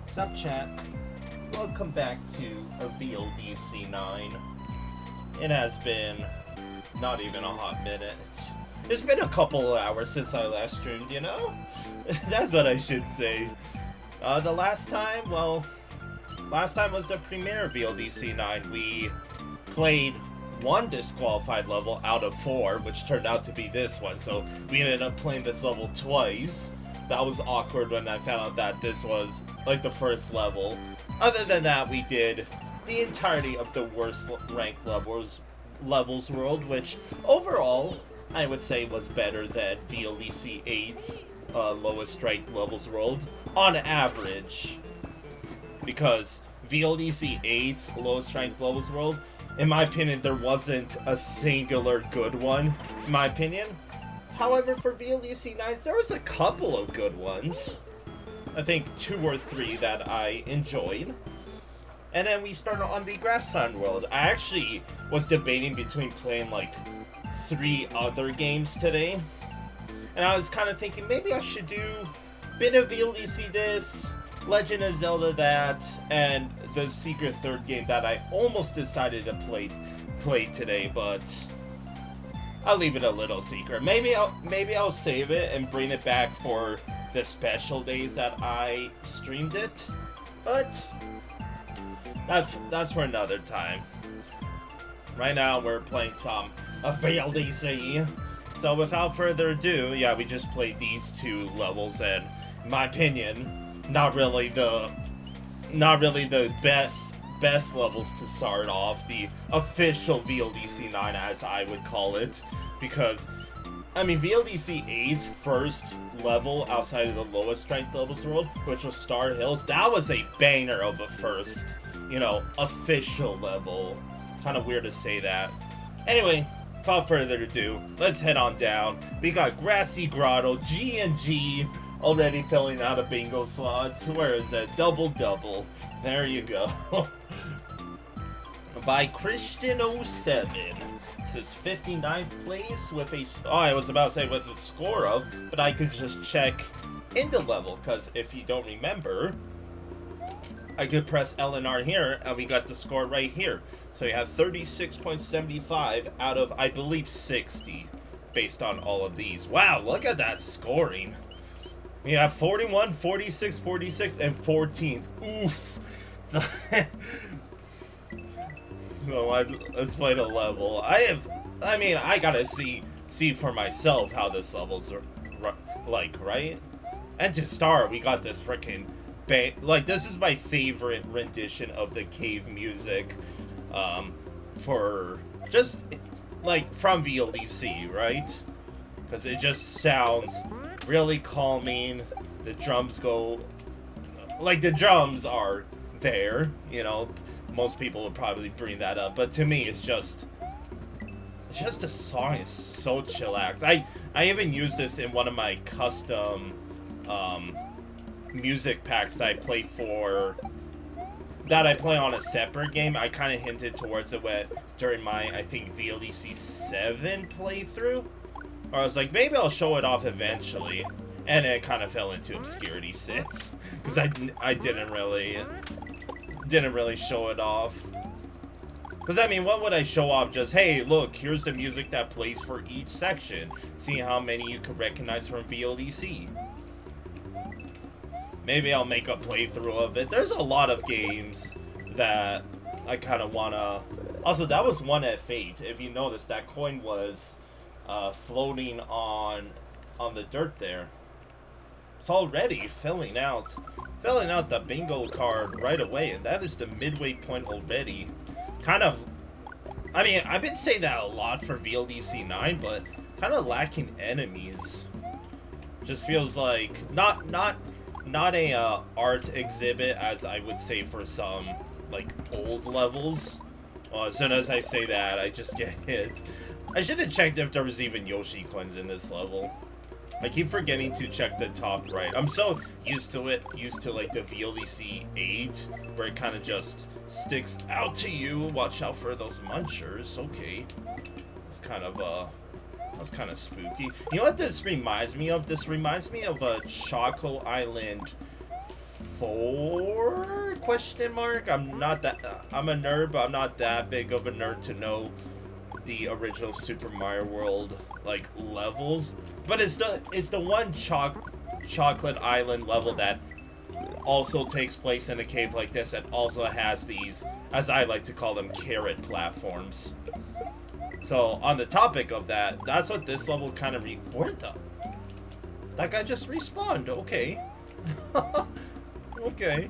Sup chat, welcome back to a VLDC 9. It has been not even a hot minute. It's been a couple of hours since I last streamed, you know? That's what I should say. The last time was the premiere of VLDC 9. We played one disqualified level out of 4, which turned out to be this one, so we ended up playing this level twice. That was awkward when I found out that this was, like, the first level. Other than that, we did the entirety of the worst ranked levels world, which, overall, I would say was better than VLDC 8's lowest ranked levels world, on average. Because VLDC 8's lowest ranked levels world, in my opinion, there wasn't a singular good one, in my opinion. However, for VLDC 9's, there was a couple of good ones. I think 2 or 3 that I enjoyed. And then we started on the Grassland World. I actually was debating between playing like 3 other games today. And I was kind of thinking maybe I should do a bit of VLDC this, Legend of Zelda that, and the secret third game that I almost decided to play today, but I'll leave it a little secret. Maybe I'll save it and bring it back for the special days that I streamed it. But that's for another time. Right now we're playing some VLDC. So without further ado, yeah, we just played these 2 levels, and in my opinion, not really the best levels to start off, the official VLDC 9 as I would call it, because I mean VLDC 8's first level outside of the lowest ranked levels world, which was Star Hills, that was a banger of a first, you know, official level. Kind of weird to say that. Anyway, without further ado, let's head on down. We got Grassy Grotto, G&G, already filling out a bingo slot. Where is that? Double. There you go. By Christian07. This is 59th place with a... Oh, I was about to say with a score of, but I could just check in the level, because if you don't remember, I could press L and R here, and we got the score right here. So you have 36.75 out of, I believe, 60, based on all of these. Wow, look at that scoring. We have 41, 46, 46, and 14th. Oof. Well, let's play the level. I mean, I gotta see for myself how this level's like, right? And to start, we got this freaking like, this is my favorite rendition of the cave music, for just like from VLDC, right? Because it just sounds really calming. The drums go, like, the drums are there, you know. Most people would probably bring that up, but to me, it's just the song is so chillax. I even use this in one of my custom music packs that I play on a separate game. I kind of hinted towards it during my, I think, VLDC 7 playthrough. Or I was like, maybe I'll show it off eventually, and it kind of fell into obscurity since, because I didn't really show it off. Because, I mean, what would I show off? Just, hey, look, here's the music that plays for each section. See how many you can recognize from VLDC. Maybe I'll make a playthrough of it. There's a lot of games that I kind of want to... Also, that was one F8. If you notice, that coin was floating on the dirt there. It's already filling out the bingo card right away, and that is the midway point already. Kind of, I mean, I've been saying that a lot for VLDC 9, but kind of lacking enemies. Just feels like not a art exhibit, as I would say for some like old levels. As soon as I say that, I just get hit. I should have checked if there was even Yoshi coins in this level. I keep forgetting to check the top right. I'm so used to like the VLDC 8, where it kind of just sticks out to you. Watch out for those munchers. Okay. It's kind of That's kind of spooky. You know what this reminds me of? This reminds me of a Choco Island 4 question mark. I'm not that I'm a nerd, but I'm not that big of a nerd to know the original Super Mario World like levels. But it's the one chocolate island level that also takes place in a cave like this, and also has these, as I like to call them, carrot platforms. So on the topic of that, that's what this level kind of where the that guy just respawned. Okay. Okay.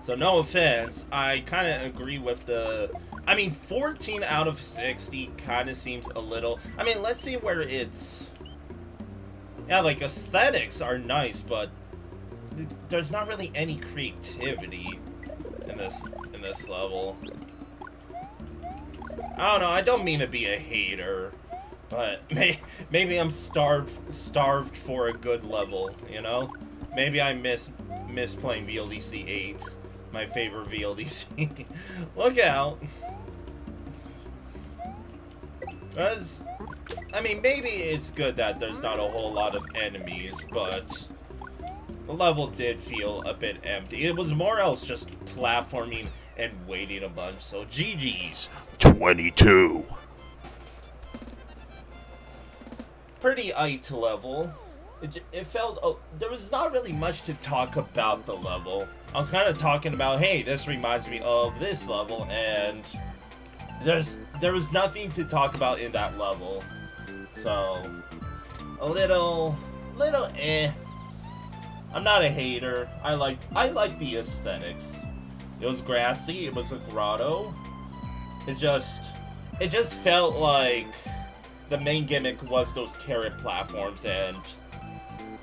So no offense, I kind of agree with the... I mean, 14 out of 60 kind of seems a little... I mean, let's see where it's... Yeah, like, aesthetics are nice, but there's not really any creativity in this level. I don't know, I don't mean to be a hater, but maybe I'm starved for a good level, you know? Maybe I miss playing VLDC 8, my favorite VLDC. Look out. I mean, maybe it's good that there's not a whole lot of enemies, but the level did feel a bit empty. It was more else just platforming and waiting a bunch, so GG's. 22. Pretty ite level. It felt... Oh, there was not really much to talk about the level. I was kind of talking about, hey, this reminds me of this level, and there was nothing to talk about in that level. So, a little eh. I'm not a hater. I like the aesthetics. It was grassy, it was a grotto. It just felt like the main gimmick was those carrot platforms, and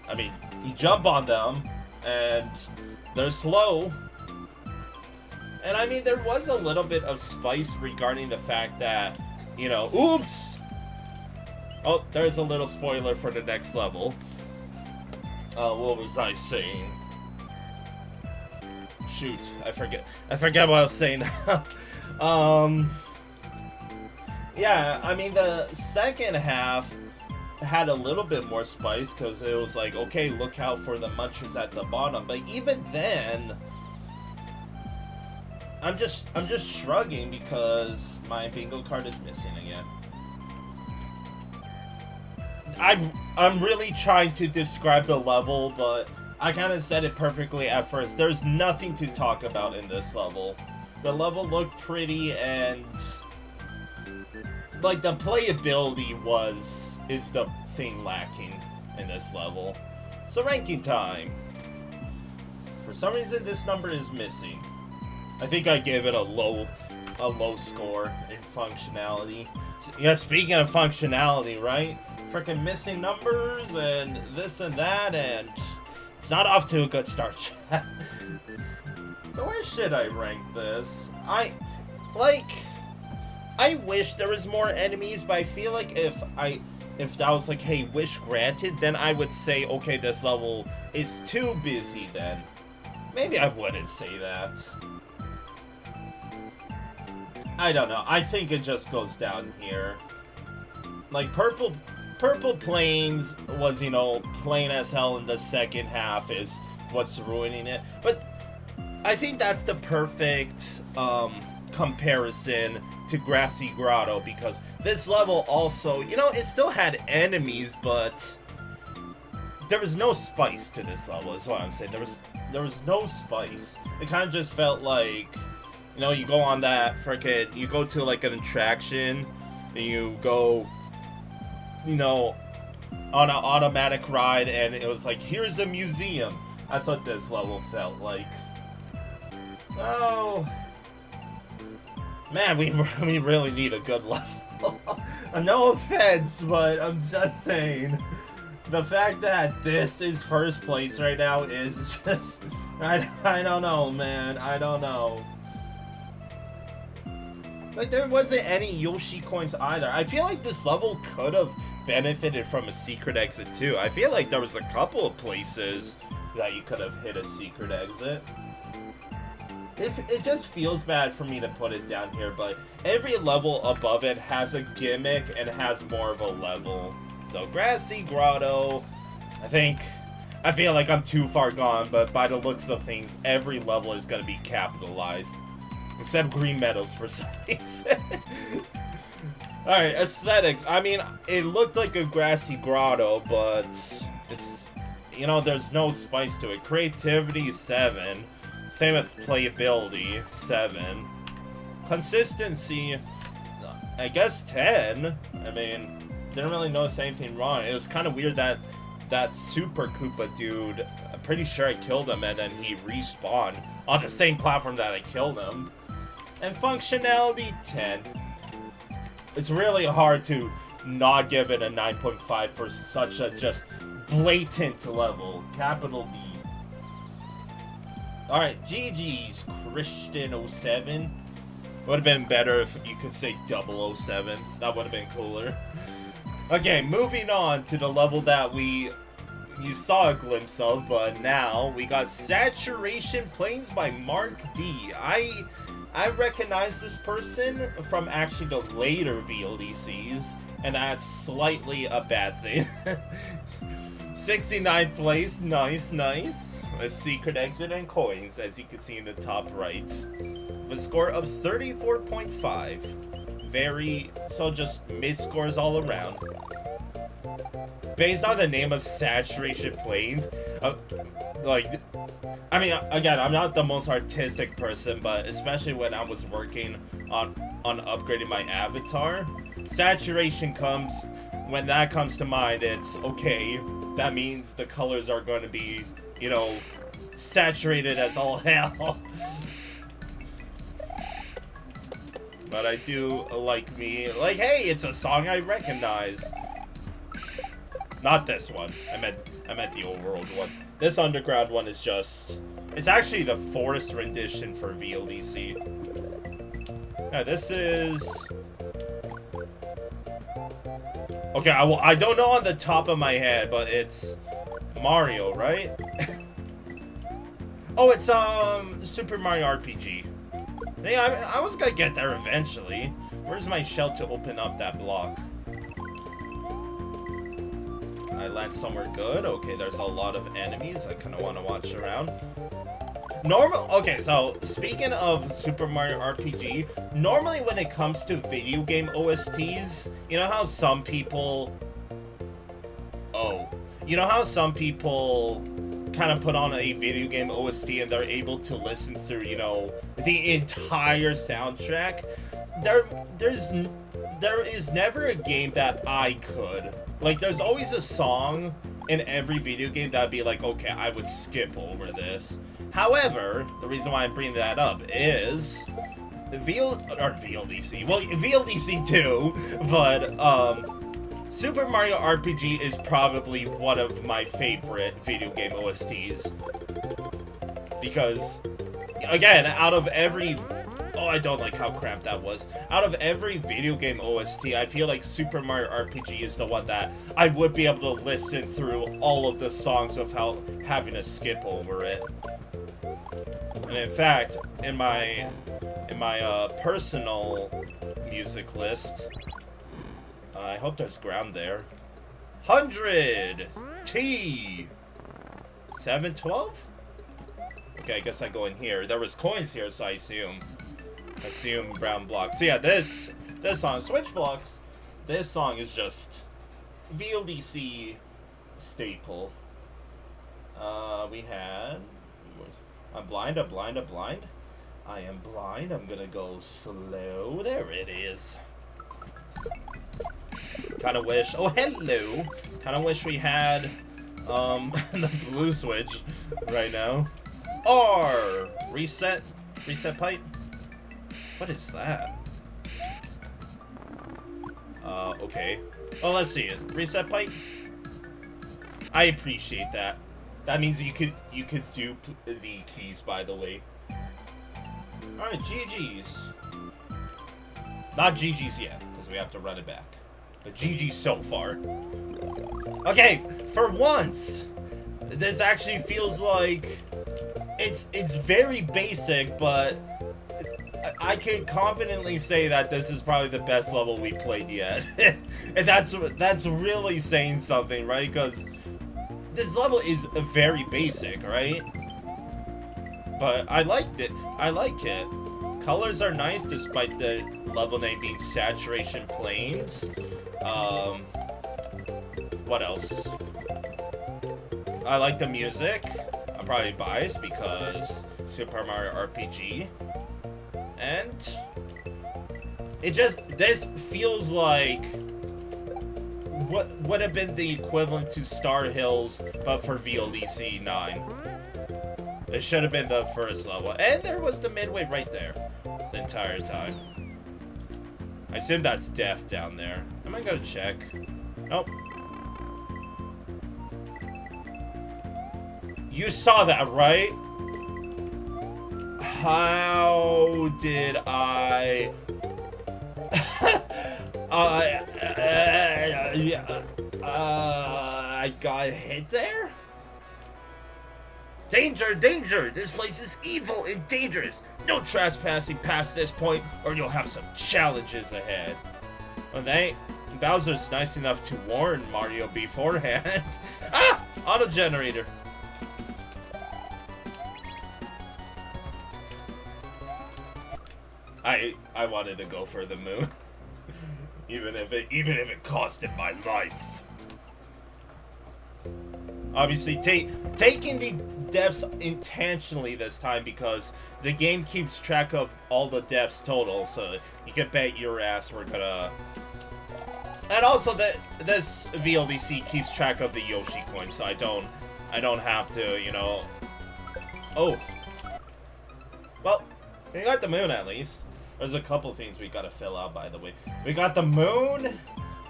I mean, you jump on them, and they're slow. And I mean, there was a little bit of spice regarding the fact that, you know, oops! Oh, there's a little spoiler for the next level. What was I saying? Shoot, I forget what I was saying. Yeah, I mean, the second half had a little bit more spice, because it was like, okay, look out for the munchers at the bottom. But even then, I'm just shrugging because my bingo card is missing again. I'm really trying to describe the level, but I kind of said it perfectly at first. There's nothing to talk about in this level. The level looked pretty, and like the playability is the thing lacking in this level. So ranking time. For some reason, this number is missing. I think I gave it a low score in functionality. Yeah, speaking of functionality, right? Freaking missing numbers and this and that, and it's not off to a good start. So where should I rank this? I wish there was more enemies, but I feel like if that was like, hey, wish granted, then I would say, okay, this level is too busy then. Maybe I wouldn't say that. I don't know. I think it just goes down here. Like, Purple Plains was, you know, plain as hell, and the second half is what's ruining it. But I think that's the perfect comparison to Grassy Grotto, because this level also, you know, it still had enemies, but there was no spice to this level, is what I'm saying. There was no spice. It kind of just felt like, you know, you go on that frickin', you go to like an attraction, and you go, you know, on an automatic ride, and it was like, here's a museum. That's what this level felt like. Oh, man, we really need a good level. No offense, but I'm just saying, the fact that this is first place right now is just, I don't know, man, I don't know. Like, there wasn't any Yoshi coins either. I feel like this level could have benefited from a secret exit too. I feel like there was a couple of places that you could have hit a secret exit. It just feels bad for me to put it down here, but every level above it has a gimmick and has more of a level. So Grassy Grotto, I think I feel like I'm too far gone, but by the looks of things, every level is going to be capitalized. Except green meadows for some reason. Alright, aesthetics. I mean, it looked like a grassy grotto, but it's, you know, there's no spice to it. Creativity, 7. Same with playability, 7. Consistency, I guess 10. I mean, didn't really notice anything wrong. It was kind of weird that that Super Koopa dude, I'm pretty sure I killed him and then he respawned on the same platform that I killed him. And functionality, 10. It's really hard to not give it a 9.5 for such a just blatant level. Capital B. Alright, GG's Christian07. Would have been better if you could say 007. That would have been cooler. Okay, moving on to the level that you saw a glimpse of, but now we got Saturation Plains by Mark D. I recognize this person from actually the later VLDCs, and that's slightly a bad thing. 69th place, nice, nice. A secret exit and coins, as you can see in the top right. With a score of 34.5. So just mid scores all around. Based on the name of Saturation Plains, like, I mean, again, I'm not the most artistic person, but especially when I was working on upgrading my avatar, saturation when that comes to mind, it's okay, that means the colors are going to be, you know, saturated as all hell. But I do like, hey, it's a song I recognize. Not this one. I meant the old world one. This underground one is just... It's actually the forest rendition for VLDC. Yeah, this is... Okay, I don't know on the top of my head, but it's Mario, right? Oh, it's Super Mario RPG. Yeah, I was gonna get there eventually. Where's my shell to open up that block? Can I land somewhere good? Okay, there's a lot of enemies. I kind of want to watch around. Okay, so speaking of Super Mario RPG, normally when it comes to video game OSTs, you know how some people... You know how some people kind of put on a video game OST and they're able to listen through, you know, the entire soundtrack? There is never a game that I could. Like, there's always a song in every video game that'd be like, okay, I would skip over this. However, the reason why I'm bringing that up is VLDC. Well, VLDC too, but Super Mario RPG is probably one of my favorite video game OSTs. Because, again, out of every... Oh, I don't like how cramped that was. Out of every video game OST, I feel like Super Mario RPG is the one that I would be able to listen through all of the songs without having to skip over it. And in fact, in my personal music list, I hope there's ground there. 100 T 712. Okay, I guess I go in here. There was coins here, so I assume brown blocks. So yeah, this song, Switch Blocks, this song is just VLDC staple. We had... I'm blind. I am blind. I'm gonna go slow. There it is. Kinda wish... Oh, hello! Kinda wish we had, the blue switch right now. R! Reset pipe? What is that? Okay. Oh, let's see it. Reset pipe? I appreciate that. That means you could dupe the keys, by the way. Alright, GG's. Not GG's yet, because we have to run it back. But GG's so far. Okay, for once, this actually feels like it's very basic, but I can confidently say that this is probably the best level we played yet. And that's really saying something, right? Because this level is very basic, right? But I liked it. I like it. Colors are nice despite the level name being saturation planes. What else? I like the music. I'm probably biased because Super Mario RPG. And this feels like what would have been the equivalent to Star Hills, but for VLDC 9. It should have been the first level. And there was the midway right there the entire time. I assume that's death down there. Am I gonna check? Nope. You saw that, right? How did I... I got hit there? Danger, danger! This place is evil and dangerous! No trespassing past this point, or you'll have some challenges ahead. And Bowser's nice enough to warn Mario beforehand. Ah! Auto generator. I wanted to go for the moon. even if it costed my life. Obviously, taking the depths intentionally this time because the game keeps track of all the depths total, so you can bet your ass we're gonna... And also, this VLDC keeps track of the Yoshi coin, so I don't have to, you know... Oh. Well, we got the moon at least. There's a couple things we gotta fill out, by the way. We got the moon...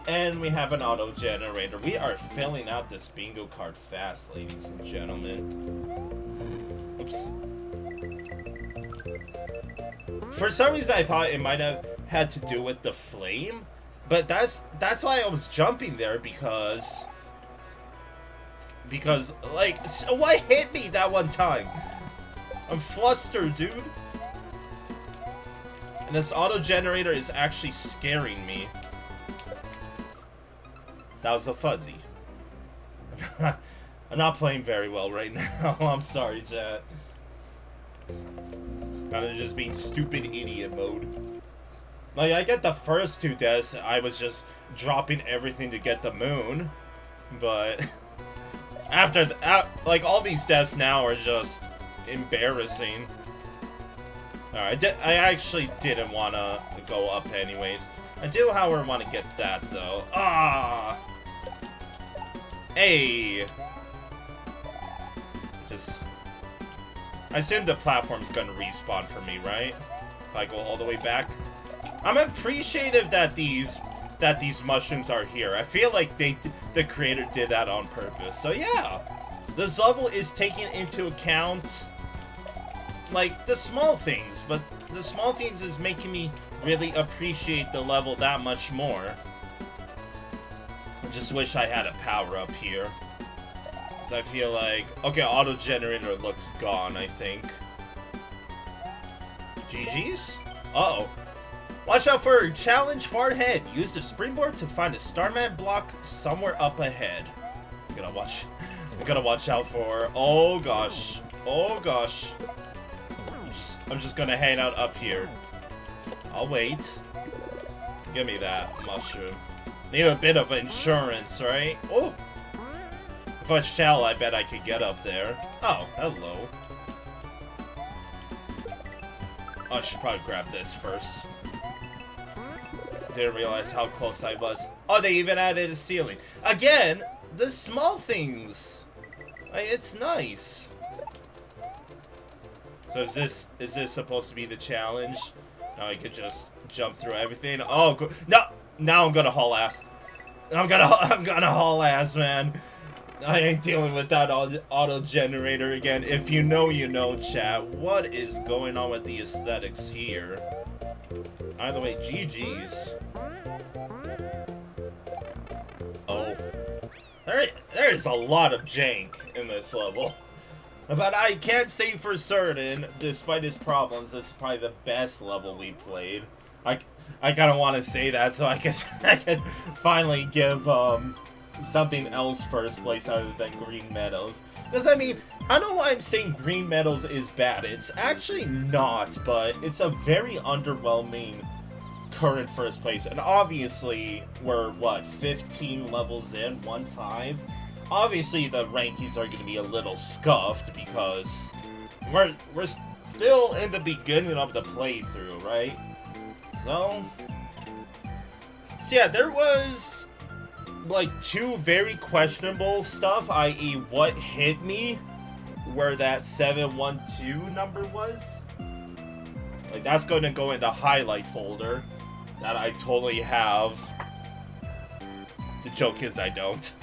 And we have an auto generator. We are filling out this bingo card fast, ladies and gentlemen. Oops. For some reason, I thought it might have had to do with the flame, but that's why I was jumping there because like, so what hit me that one time? I'm flustered, dude. And this auto generator is actually scaring me. That was a fuzzy. I'm not playing very well right now. I'm sorry, chat. Kind of just being stupid idiot mode. Like, I get the first two deaths, I was just dropping everything to get the moon. But after like, all these deaths now are just embarrassing. Alright, I actually didn't want to go up anyways. I do, however, want to get that, though. Ah! Hey! Just... I assume the platform's gonna respawn for me, right? If I go all the way back. I'm appreciative that these mushrooms are here. I feel like the creator did that on purpose. So yeah! This level is taking into account... like, the small things, but the small things is making me really appreciate the level that much more. I just wish I had a power-up here. Because I feel like... Okay, auto-generator looks gone, I think. GG's? Uh-oh. Watch out for a challenge far ahead. Use the springboard to find a Starman block somewhere up ahead. I'm gonna watch out for... Oh, gosh. Oh, gosh. I'm just gonna hang out up here. I'll wait. Give me that mushroom. Need a bit of insurance, right? Oh! If I shall, I bet I could get up there. Oh, hello. Oh, I should probably grab this first. Didn't realize how close I was. Oh, they even added a ceiling. Again, the small things. It's nice. So is this supposed to be the challenge? Now I could just jump through everything. Oh, no! Now I'm gonna haul ass. I'm gonna haul ass, man. I ain't dealing with that auto generator again. If you know, you know, chat. What is going on with the aesthetics here? Either way, GG's. Oh, there is a lot of jank in this level. But I can't say for certain, despite its problems, this is probably the best level we played. I kind of want to say that so I can finally give something else first place other than Green Meadows. Because, I mean, I don't know why I'm saying Green Meadows is bad. It's actually not, but it's a very underwhelming current first place. And obviously, we're, what, 15 levels in? 1-5? Obviously, the rankings are going to be a little scuffed because we're still in the beginning of the playthrough, right? So yeah, there was like 2 very questionable stuff, i.e. what hit me, where that 712 number was. Like, that's going to go in the highlight folder that I totally have. The joke is I don't.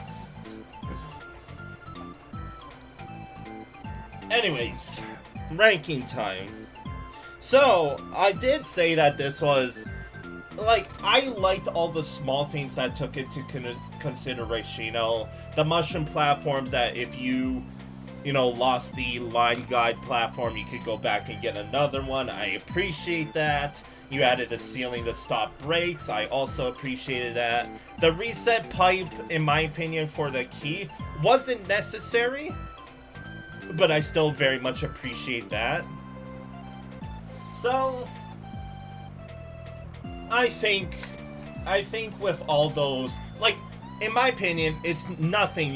Anyways, ranking time. So, I did say that this was, like, I liked all the small things that took into consideration. You know, the mushroom platforms that if you lost the line guide platform, you could go back and get another one. I appreciate that. You added a ceiling to stop breaks. I also appreciated that. The reset pipe, in my opinion, for the key wasn't necessary, but I still very much appreciate that. So, I think with all those, like, in my opinion, it's nothing,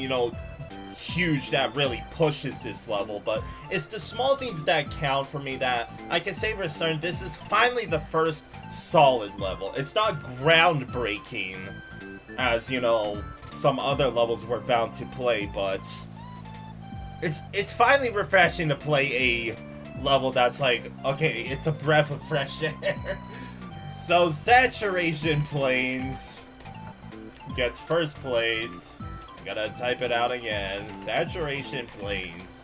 huge that really pushes this level, but it's the small things that count for me that I can say for certain this is finally the first solid level. It's not groundbreaking as, some other levels we're bound to play, but it's finally refreshing to play a level that's like, okay, it's a breath of fresh air. So, Saturation Plains gets first place. I gotta type it out again. Saturation Plains.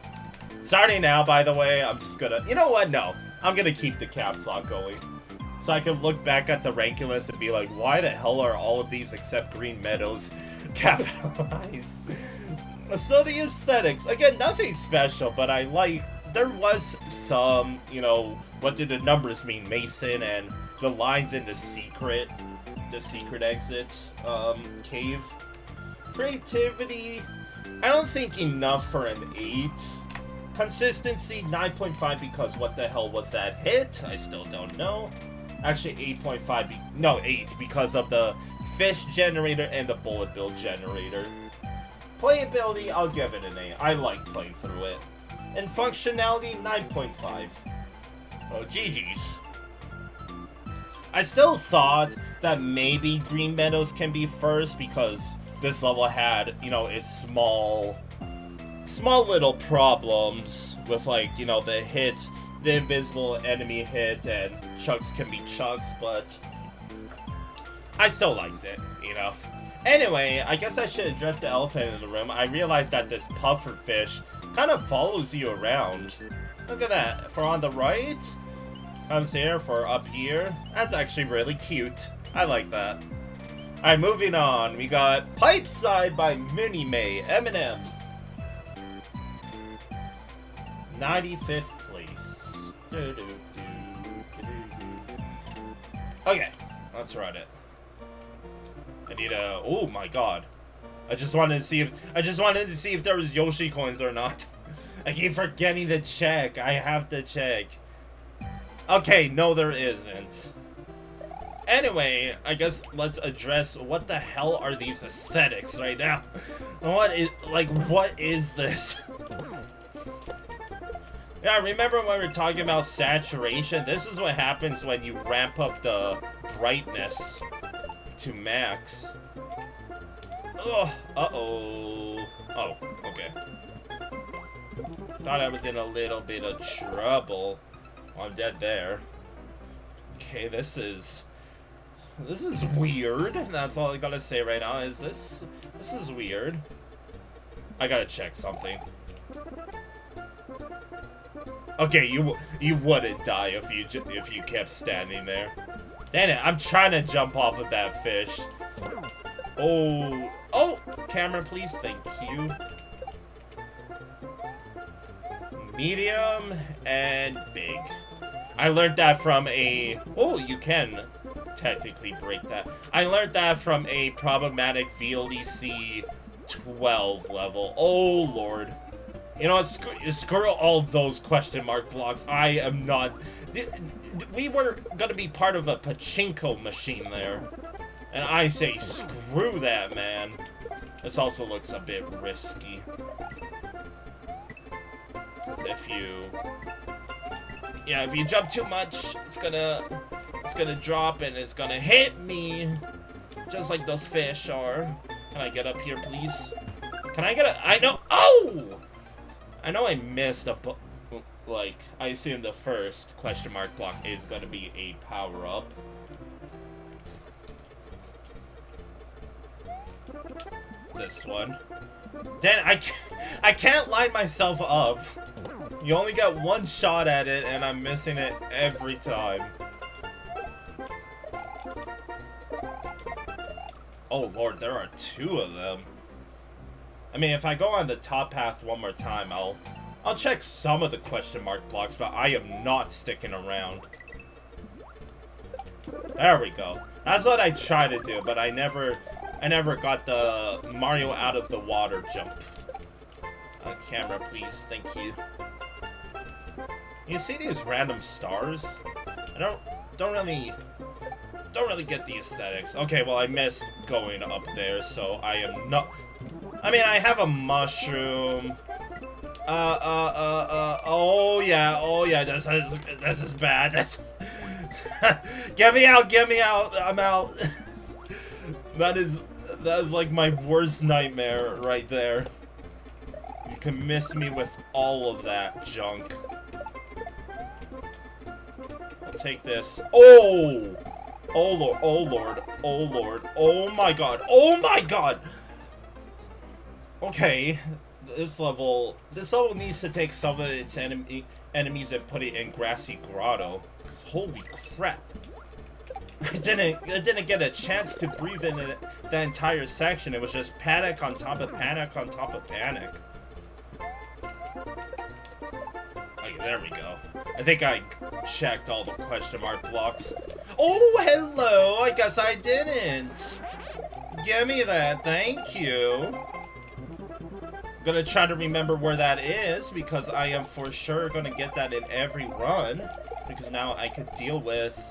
Starting now, by the way, I'm just gonna... You know what? No. I'm gonna keep the caps lock going. So I can look back at the ranking list and be like, why the hell are all of these except Green Meadows capitalized? So the aesthetics. Again, nothing special, but I like... There was some, what did the numbers mean? Mason and the lines in the secret exit cave. Creativity, I don't think enough for an 8. Consistency, 9.5 because what the hell was that hit? I still don't know. Actually, 8.5, 8 because of the fish generator and the bullet bill generator. Playability, I'll give it an 8. I like playing through it. And functionality, 9.5. Oh, GG's. I still thought that maybe Green Meadows can be first because this level had, its small little problems with, like, the hit, the invisible enemy hit, and chucks can be chucks, but I still liked it, Anyway, I guess I should address the elephant in the room. I realized that this pufferfish kind of follows you around. Look at that. For on the right, comes here. For up here, that's actually really cute. I like that. Alright, moving on. We got PIPESIDE by Minimay, M&M. 95th place. Okay, let's run it. I need a... Oh my god. I just wanted to see if there was Yoshi coins or not. I keep forgetting to check. I have to check. Okay, no there isn't. Anyway, I guess let's address what the hell are these aesthetics right now? What is this? Yeah, remember when we were talking about saturation? This is what happens when you ramp up the brightness to max. Oh, uh-oh. Oh, okay. Thought I was in a little bit of trouble. Well, I'm dead there. Okay, this is weird. That's all I gotta say right now. This is weird. I gotta check something. Okay, you wouldn't die if you kept standing there. Damn it! I'm trying to jump off of that fish. Oh, camera, please. Thank you. Medium and big. I learned that from a... Oh, you can technically break that. I learned that from a problematic VLDC 12 level. Oh, Lord. You know what? Screw all those question mark blocks. I am not... We were going to be part of a pachinko machine there. And I say screw that, man. This also looks a bit risky. If you... Yeah, if you jump too much, it's gonna drop and it's gonna hit me. Just like those fish are. Can I get up here, please? Can I get a... I know... Oh! I know I missed a... Like, I assume the first question mark block is gonna be a power-up. This one. Then I can't line myself up. You only get one shot at it, and I'm missing it every time. Oh Lord, there are 2 of them. I mean, if I go on the top path one more time, I'll check some of the question mark blocks, but I am not sticking around. There we go. That's what I try to do, but I never got the Mario out of the water jump. Camera, please. Thank you. You see these random stars? I don't really get the aesthetics. Okay, well I missed going up there, so I am not... I mean, I have a mushroom. Oh yeah, this is bad. That's... Get me out, I'm out. That is like my worst nightmare right there. You can miss me with all of that junk. I'll take this. Oh! Oh Lord, oh Lord, oh Lord, oh my god, oh my god! Okay, this level needs to take some of its enemies and put it in Grassy Grotto. 'Cause holy crap. I didn't get a chance to breathe in the entire section. It was just panic on top of panic on top of panic. Okay, there we go. I think I checked all the question mark blocks. Oh, hello! I guess I didn't. Give me that, thank you. I'm gonna try to remember where that is, because I am for sure gonna get that in every run. Because now I could deal with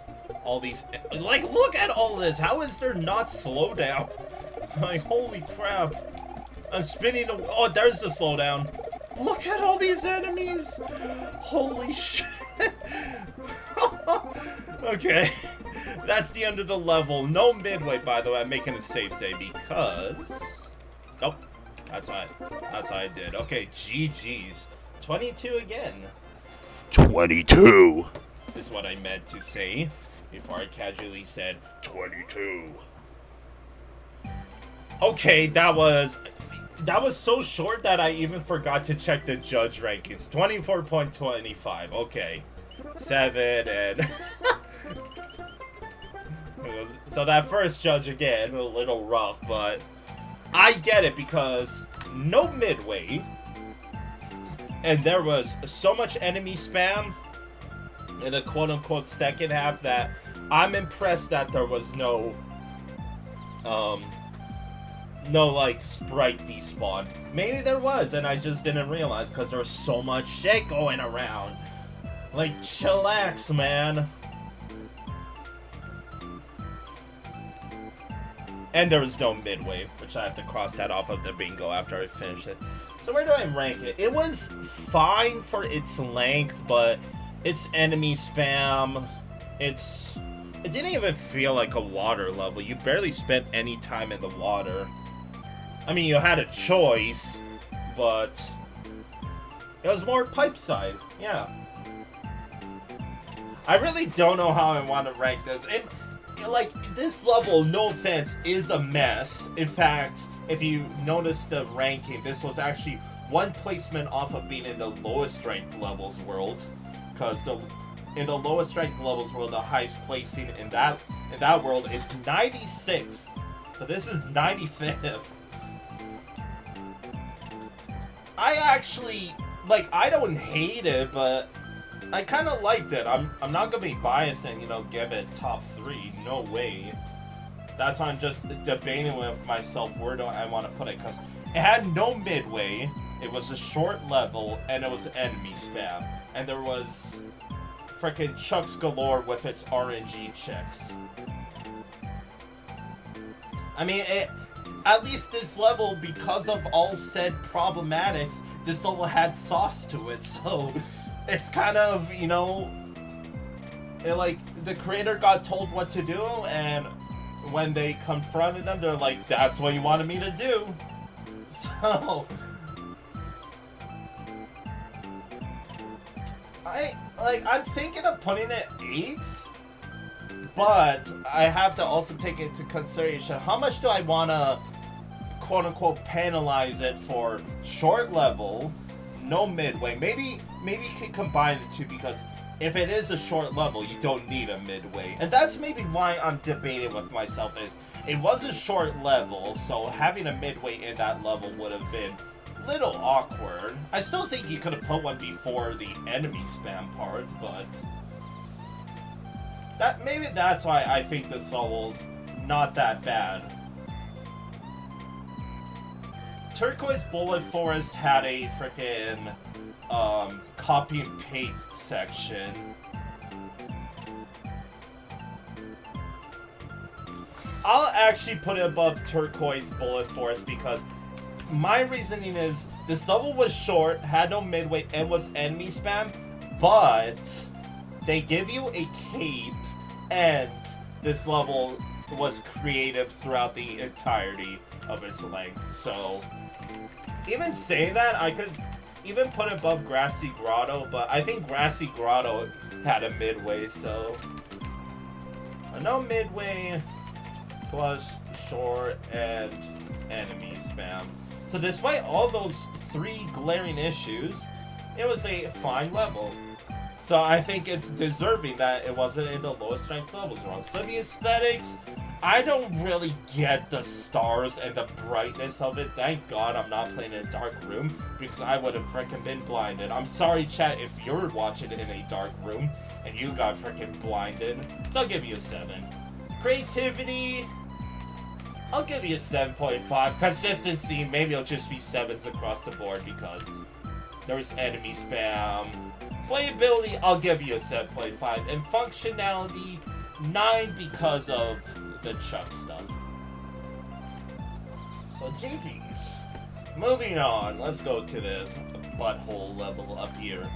all these... Like, look at all this! How is there not slowdown? Like, holy crap. I'm spinning... Oh, there's the slowdown. Look at all these enemies! Holy shit! Okay. That's the end of the level. No midway, by the way. I'm making a save state because... Nope. That's what I did. Okay, GG's. 22 again. 22! Is what I meant to say before I casually said 22. Okay, that was so short that I even forgot to check the judge rankings. 24.25. Okay. 7 and... So that first judge again, a little rough, but I get it because no midway, and there was so much enemy spam in the quote-unquote second half that I'm impressed that there was no like sprite despawn. Maybe there was and I just didn't realize because there was so much shit going around. Like, chillax, man. And there was no midway, which I have to cross that off of the bingo after I finish it. So where do I rank it? It was fine for its length, but its enemy spam, it didn't even feel like a water level. You barely spent any time in the water. I mean, you had a choice, but it was more PIPESIDE, yeah. I really don't know how I want to rank this. And, like, this level, no offense, is a mess. In fact, if you notice the ranking, this was actually one placement off of being in the lowest ranked levels world. Because in the lowest ranked levels world, the highest placing in that world is 96th. So this is 95th. I actually, like, I don't hate it, but I kind of liked it. I'm not gonna be biased and, you know, give it top 3. No way. That's why I'm just debating with myself where do I want to put it, because It had no midway, it was a short level, and it was enemy spam. And there was frickin' chucks galore with its RNG checks. I mean, at least this level, because of all said problematics, this level had sauce to it, so it's kind of, you know, like, the creator got told what to do, and when they confronted them, they're like, that's what you wanted me to do. So, I'm thinking of putting it 8th, but I have to also take into consideration, how much do I want to, quote-unquote, penalize it for short level, no midway. Maybe you can combine the two, because if it is a short level, you don't need a midway. And that's maybe why I'm debating with myself, is it was a short level, so having a midway in that level would have been a little awkward. I still think you could have put one before the enemy spam part, but maybe that's why I think this level's not that bad. Turquoise Bullet Forest had a frickin' copy and paste section. I'll actually put it above Turquoise Bullet Forest because my reasoning is this level was short, had no midway, and was enemy spam, but they give you a cape, and this level was creative throughout the entirety of its length. So, even saying that, I could even put it above Grassy Grotto, but I think Grassy Grotto had a midway, so no midway plus short and enemy spam. So despite all those 3 glaring issues, it was a fine level. So I think it's deserving that it wasn't in the lowest ranked levels wrong. So the aesthetics, I don't really get the stars and the brightness of it. Thank God I'm not playing in a dark room, because I would have frickin' been blinded. I'm sorry, chat, if you're watching it in a dark room and you got frickin' blinded. So I'll give you a 7. Creativity, I'll give you a 7.5. Consistency, maybe it'll just be 7s across the board because there was enemy spam. Playability, I'll give you a 7.5. And functionality, 9 because of the Chuck stuff. So GG's. Moving on, let's go to this butthole level up here.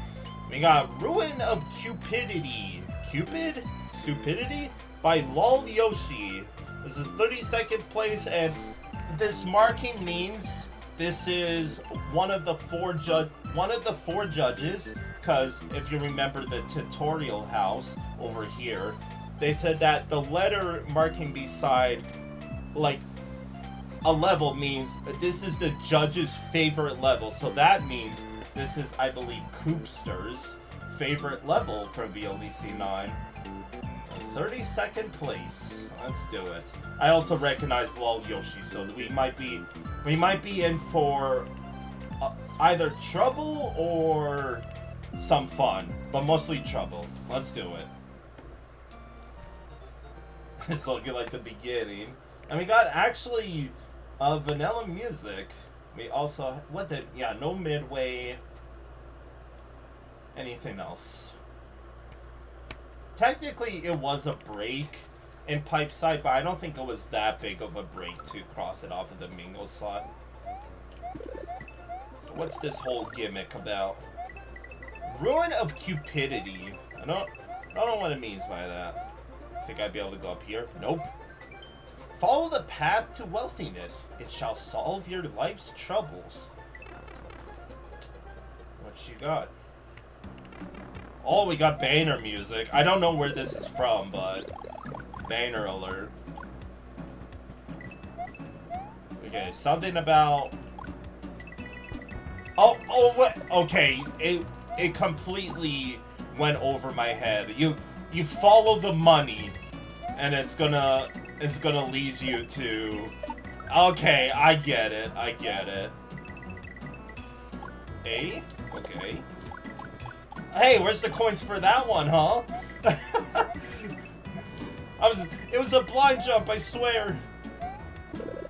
We got Ruin of Cupidity. Cupid? Stupidity? By lolyoshi. This is 32nd place, and this marking means this is one of the four judges, because if you remember the tutorial house over here, they said that the letter marking beside, like, a level means this is the judge's favorite level. So that means this is, I believe, Coopster's favorite level from VLDC 9. 32nd place. Let's do it. I also recognize lolyoshi, so we might be in for either trouble or some fun, but mostly trouble. Let's do it. It's looking like the beginning. And we got actually vanilla music. We also, no midway, anything else. Technically, it was a break in PIPESIDE, but I don't think it was that big of a break to cross it off of the Mingo slot. So what's this whole gimmick about? Ruin of Cupidity. I don't know what it means by that. Think I'd be able to go up here? Nope. Follow the path to wealthiness. It shall solve your life's troubles. What you got? Oh, we got banner music. I don't know where this is from, but banner alert. Okay, something about... Oh, what? Okay, it completely went over my head. You follow the money, and it's gonna lead you to... Okay, I get it. A? Okay. Hey, where's the coins for that one, huh? It was a blind jump, I swear.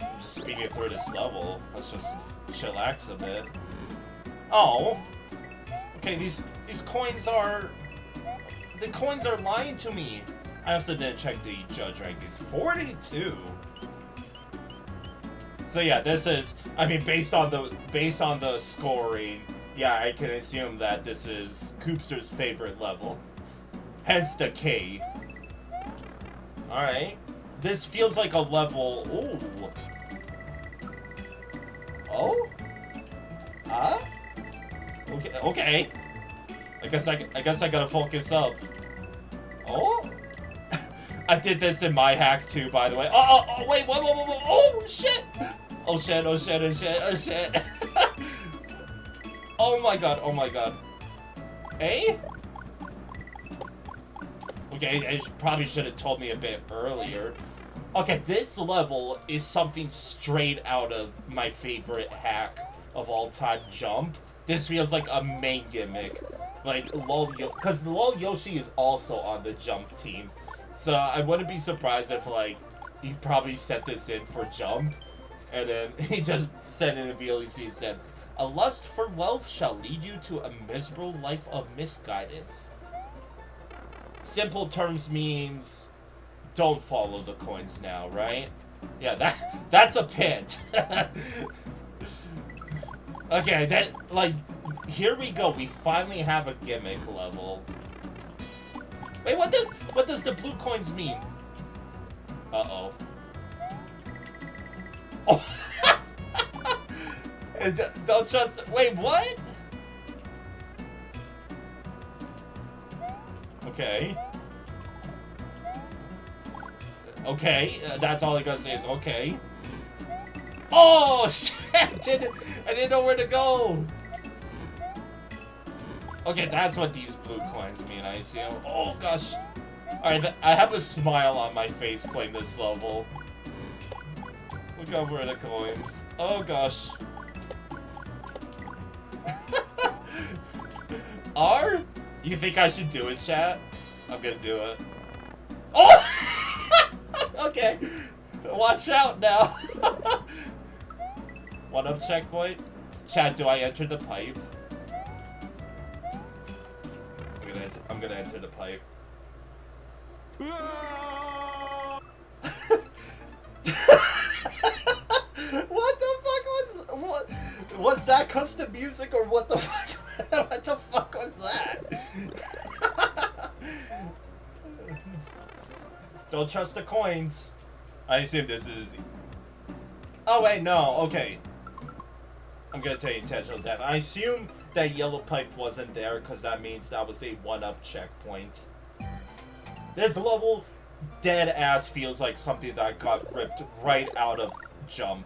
I'm just speeding through this level. Let's just chillax a bit. Oh. Okay, these coins are... The coins are lying to me. I also didn't check the judge rankings. 42. So yeah, this is... I mean, based on the scoring, yeah, I can assume that this is Coopster's favorite level. Hence the K. Alright. This feels like a level... Ooh. Oh? Huh? Okay, okay. I guess I gotta focus up. Oh? I did this in my hack too, by the way. Oh, wait, whoa, oh, shit! Oh, shit, oh, shit, oh, shit, oh, shit. Oh my god. Eh? Okay, I probably should have told me a bit earlier. Okay, this level is something straight out of my favorite hack of all time, Jump. This feels like a main gimmick. Like, because lolyoshi is also on the Jump team. So I wouldn't be surprised if, like, he probably set this in for Jump. And then he just said in the VLDC, he said, "A lust for wealth shall lead you to a miserable life of misguidance." Simple terms means don't follow the coins now, right? Yeah, that's a pit. Okay, that, like, here we go. We finally have a gimmick level. Wait, what does the blue coins mean? Uh-oh. Oh. Don't just... Wait, what? Okay. Okay, that's all I gotta say is okay. Oh, shit! I didn't know where to go! Okay, that's what these blue coins mean, I see. Oh, gosh. Alright, I have a smile on my face playing this level. Look over the coins. Oh, gosh. R? You think I should do it, chat? I'm gonna do it. Oh! Okay. Watch out now. One up checkpoint. Chat, do I enter the pipe? I'm gonna enter the pipe. What the fuck was... Was that custom music or what the fuck? What the fuck was that? Don't trust the coins. I assume this is... Oh wait, no, okay. I'm gonna tell you intentional death. I assume that yellow pipe wasn't there because that means that was a one-up checkpoint. This level dead ass feels like something that got ripped right out of Jump.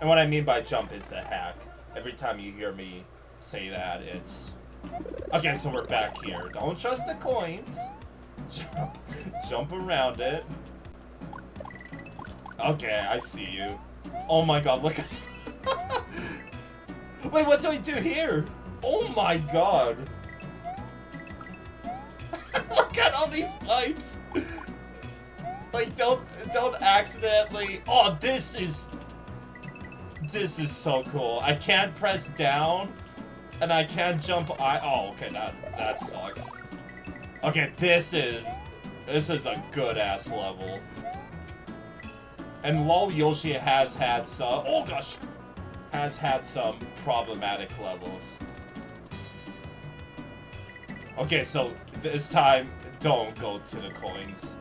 And what I mean by Jump is the hack. Every time you hear me say that, it's... Okay, so we're back here. Don't trust the coins. Jump around it. Okay, I see you. Oh my god, look at... Wait, what do I do here? Oh my god. Look at all these pipes. Like, don't accidentally... Oh, this is so cool. I can't press down, and I can't jump... Oh, okay, that sucks. Okay, this is a good-ass level. And lolyoshi has had some... Oh, gosh! Has had some problematic levels. Okay, so this time, don't go to the coins.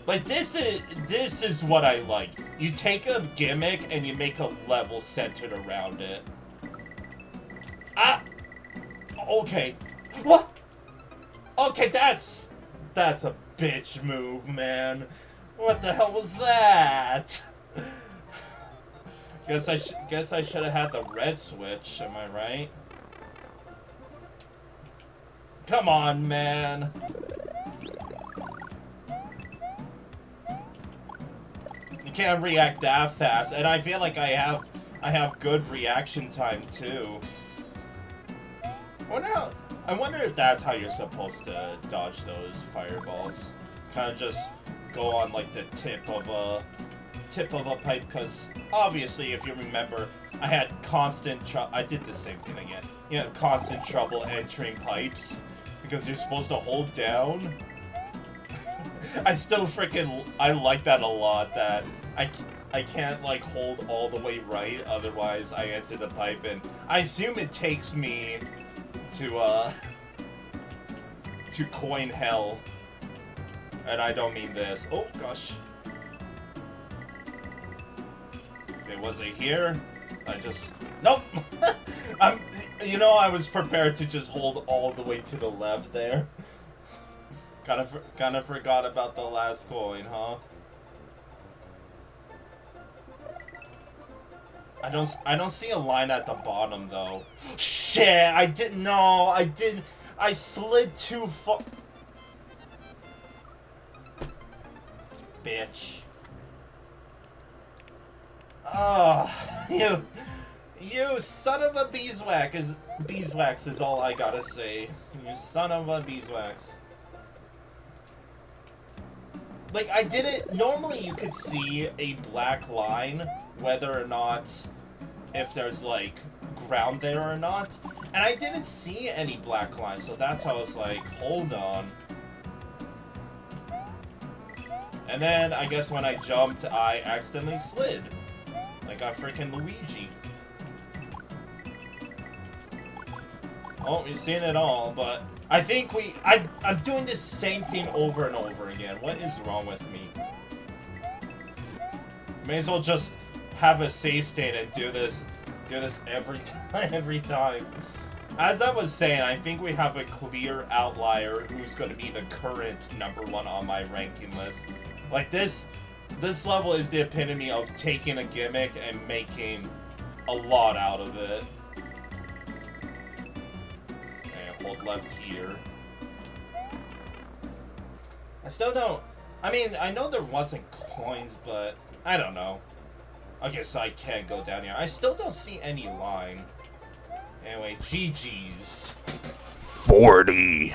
Like, this is what I like. You take a gimmick and you make a level centered around it. Ah! Okay. What? Okay, that's a bitch move, man. What the hell was that? Guess I should have had the red switch, am I right? Come on, man. You can't react that fast, and I feel like I have good reaction time too. I wonder if that's how you're supposed to dodge those fireballs. Kind of just go on like the tip of tip of a pipe, because obviously, if you remember, I had constant I did the same thing again. You know, constant trouble entering pipes, because you're supposed to hold down. I still I like that a lot, that I can't, like, hold all the way right, otherwise I enter the pipe, and I assume it takes me to coin hell. And I don't mean this. Oh, gosh. Okay, was it here? I just... Nope! You know, I was prepared to just hold all the way to the left there. Kind of forgot about the last coin, huh? I don't see a line at the bottom, though. Shit! I didn't know! I slid too far... Bitch. You son of a beeswax is all I gotta say. You son of a beeswax. Like, I didn't... Normally you could see a black line, whether or not... If there's, like, ground there or not. And I didn't see any black lines, so that's how I was like, hold on. And then, I guess when I jumped, I accidentally slid. Like a freaking Luigi. Oh, you've seen it all, but I think I'm doing this same thing over and over again. What is wrong with me? May as well just have a save state and do this every time. As I was saying, I think we have a clear outlier who's going to be the current #1 on my ranking list. Like, this level is the epitome of taking a gimmick and making a lot out of it. Okay, hold left here. I still don't... I mean, I know there wasn't coins, but I don't know. Okay, so I can't go down here. I still don't see any line. Anyway, GG's. 40.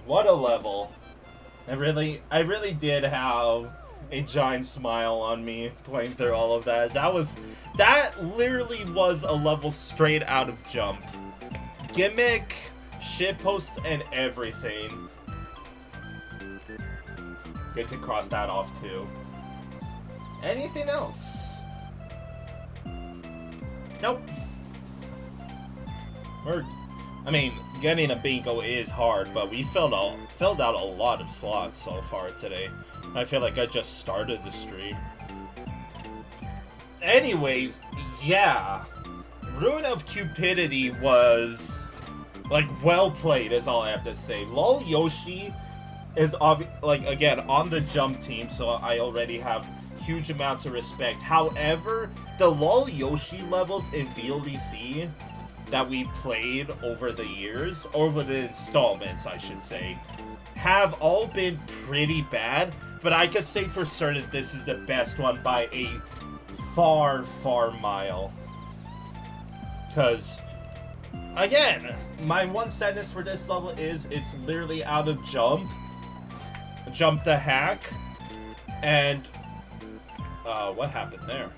What a level. I really did have a giant smile on me playing through all of that. That literally was a level straight out of Jump. Gimmick, shitpost, and everything. Good to cross that off too. Anything else? Nope. I mean, getting a bingo is hard, but we filled out a lot of slots so far today. I feel like I just started the stream. Anyways, yeah. Ruin of Cupidity was, like, well played, is all I have to say. lolyoshi is, like, again, on the Jump team, so I already have huge amounts of respect. However, the lolyoshi levels in VLDC that we played over the years, over the installments, I should say, have all been pretty bad, but I could say for certain this is the best one by a far, far mile. Because, again, my one sadness for this level is it's literally out of Jump the hack, and what happened there?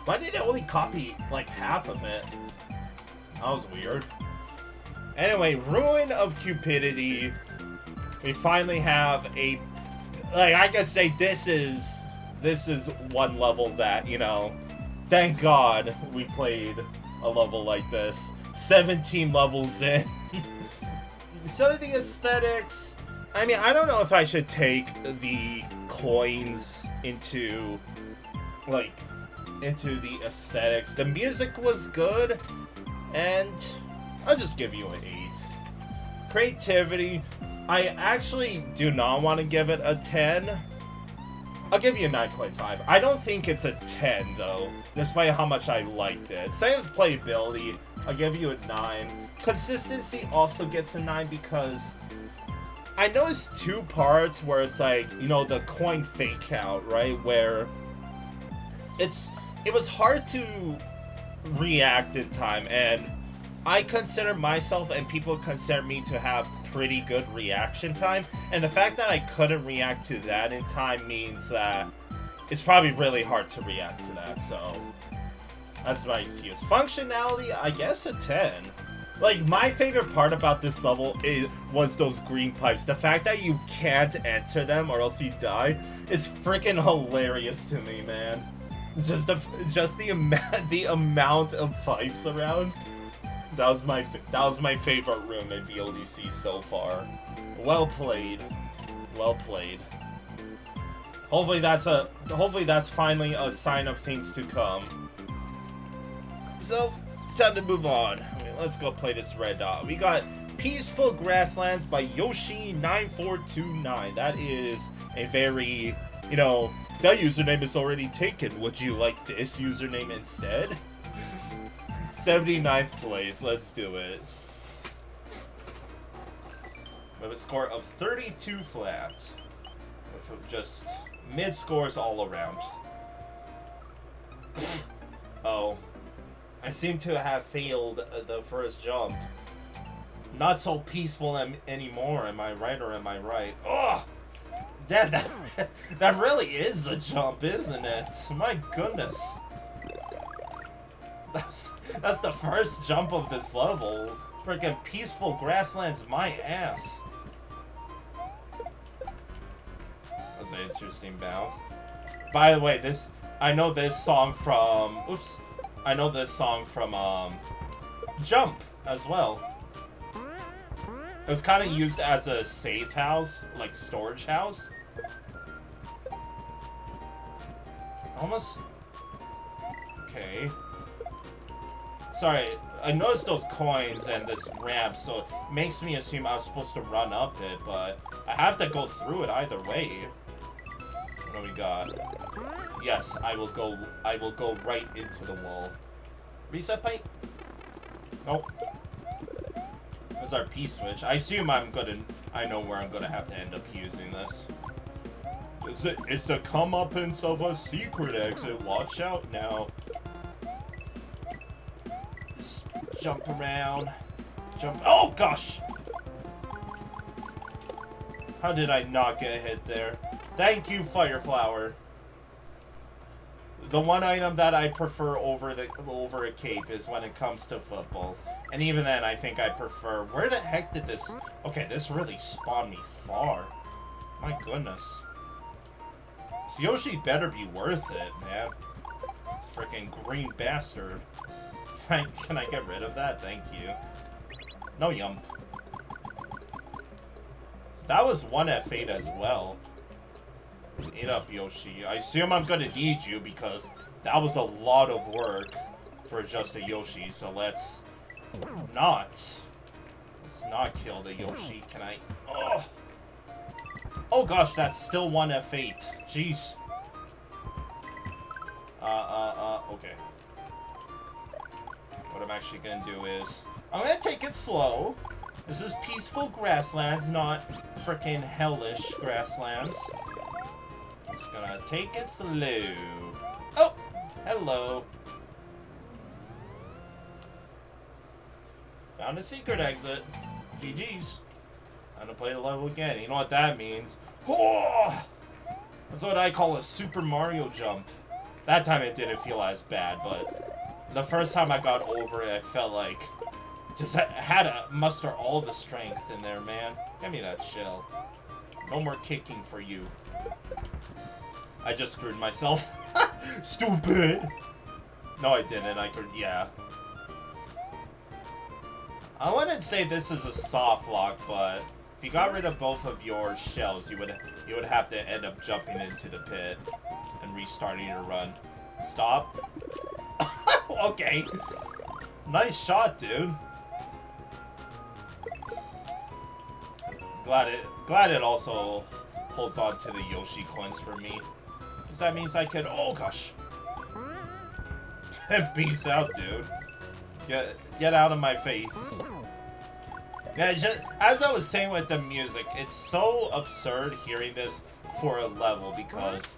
Why did it only copy like half of it? That was weird. Anyway, Ruin of Cupidity. We finally have a, like, I could say this is one level that, you know, thank God we played a level like this. 17 levels in. So the aesthetics, I mean, I don't know if I should take the coins into the aesthetics. The music was good, and I'll just give you an 8. Creativity, I actually do not want to give it a 10. I'll give you a 9.5. I don't think it's a 10, though, despite how much I liked it. Same with playability, I'll give you a 9. Consistency also gets a 9 because I noticed 2 parts where it's like, you know, the coin fake out, right? Where it was hard to react in time, and I consider myself and people consider me to have pretty good reaction time, and the fact that I couldn't react to that in time means that it's probably really hard to react to that, so that's my excuse. Functionality, I guess a 10. Like, my favorite part about this level was those green pipes. The fact that you can't enter them or else you die is freaking hilarious to me, man. Just the amount of pipes around. That was my favorite room in VLDC so far. Well played. Well played. Hopefully that's finally a sign of things to come. So, time to move on. I mean, let's go play this red dot. We got Peaceful Grasslands by Yoshi9429. That is a very, you know, that username is already taken. Would you like this username instead? 79th place. Let's do it. We have a score of 32 flat. With just mid scores all around. Oh. I seem to have failed the first jump. Not so peaceful anymore, am I right or am I right? Ugh! Damn, that really is a jump, isn't it? My goodness. That's the first jump of this level. Freaking Peaceful Grasslands, my ass. That's an interesting bounce. By the way, I know this song from... Oops. I know this song from, Jump, as well. It was kind of used as a safe house, like storage house. Almost... Okay. Sorry, I noticed those coins and this ramp, so it makes me assume I was supposed to run up it, but I have to go through it either way. What do we got? Yes, I will go right into the wall. Reset pipe? Nope. There's our P-switch. I assume I know where I'm gonna have to end up using this. It's the comeuppance of a secret exit. Watch out now. Just jump around. Jump. Oh gosh! How did I not get hit there? Thank you, Fireflower. The one item that I prefer over a cape is when it comes to footballs. And even then, I think I prefer... Where the heck did this... Okay, this really spawned me far. My goodness. This Yoshi better be worth it, man. This freaking green bastard. Can I get rid of that? Thank you. No yump. So that was one F8 as well. Eat up, Yoshi. I assume I'm gonna need you because that was a lot of work for just a Yoshi, so let's not kill the Yoshi. Can I... Oh! Oh gosh, that's still one F8. Jeez. Okay. What I'm actually gonna do is... I'm gonna take it slow. This is Peaceful Grasslands, not frickin' hellish Grasslands. Just gonna take it slow. Oh! Hello. Found a secret exit. GG's. I'm gonna play the level again. You know what that means? Oh! That's what I call a Super Mario jump. That time it didn't feel as bad, but the first time I got over it, I felt like just had to muster all the strength in there, man. Give me that shell. No more kicking for you. I just screwed myself. Stupid! No, I didn't. I could, yeah. I wouldn't say this is a soft lock, but if you got rid of both of your shells, you would have to end up jumping into the pit and restarting your run. Stop. Okay. Nice shot, dude. Glad it also holds on to the Yoshi coins for me. Because that means I could... Oh, gosh. Peace out, dude. Get out of my face. Yeah, just, as I was saying with the music, it's so absurd hearing this for a level because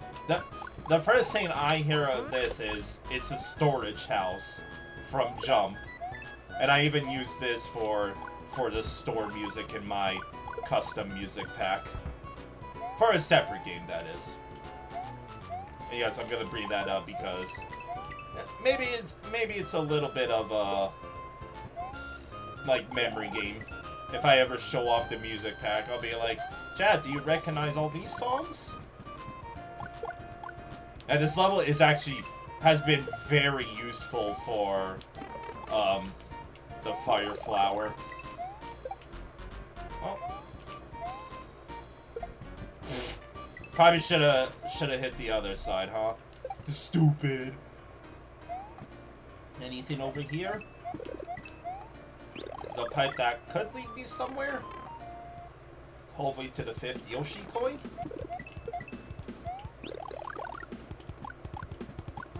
the first thing I hear of this is it's a storage house from Jump. And I even use this for the store music in my custom music pack. For a separate game, that is. Yes, I'm gonna bring that up because maybe it's a little bit of a like memory game. If I ever show off the music pack, I'll be like, Chad, do you recognize all these songs? And this level has been very useful for the Fire Flower. Oh. Probably should have hit the other side, huh? Stupid. Anything over here? There's a pipe that could lead me somewhere. Hopefully to the 5th Yoshi coin.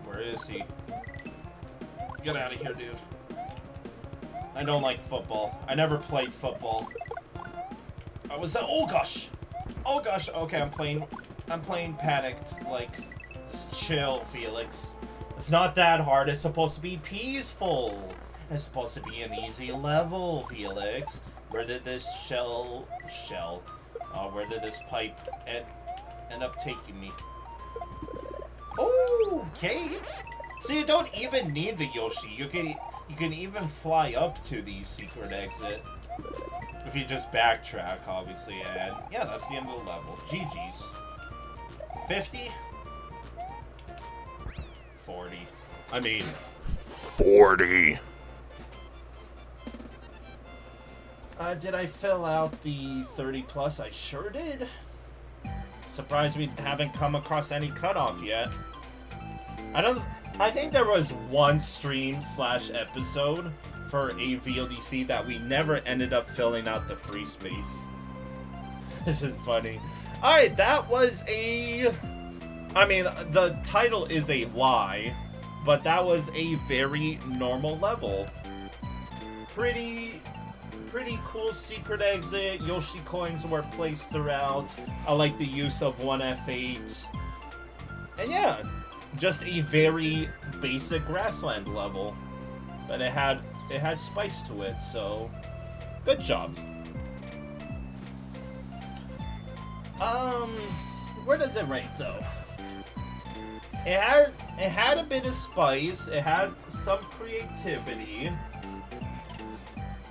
Where is he? Get out of here, dude. I don't like football. I never played football. I was oh gosh. Oh gosh. Okay, I'm playing panicked. Like, just chill, Felix. It's not that hard. It's supposed to be peaceful. It's supposed to be an easy level, Felix. Where did this where did this pipe end up taking me? Oh, okay. So you don't even need the Yoshi. You can even fly up to the secret exit. If you just backtrack, obviously, and yeah, that's the end of the level. GG's. 50? 40. I mean, 40. Did I fill out the 30 plus? I sure did. Surprised we haven't come across any cutoff yet. I think there was one stream/episode for a VLDC that we never ended up filling out the free space. This is funny. Alright, that was I mean, the title is a lie, but that was a very normal level. Pretty cool secret exit. Yoshi coins were placed throughout. I like the use of 1F8. And yeah, just a very basic Grassland level. But it had spice to it, so good job. Where does it rank though? It had a bit of spice, it had some creativity.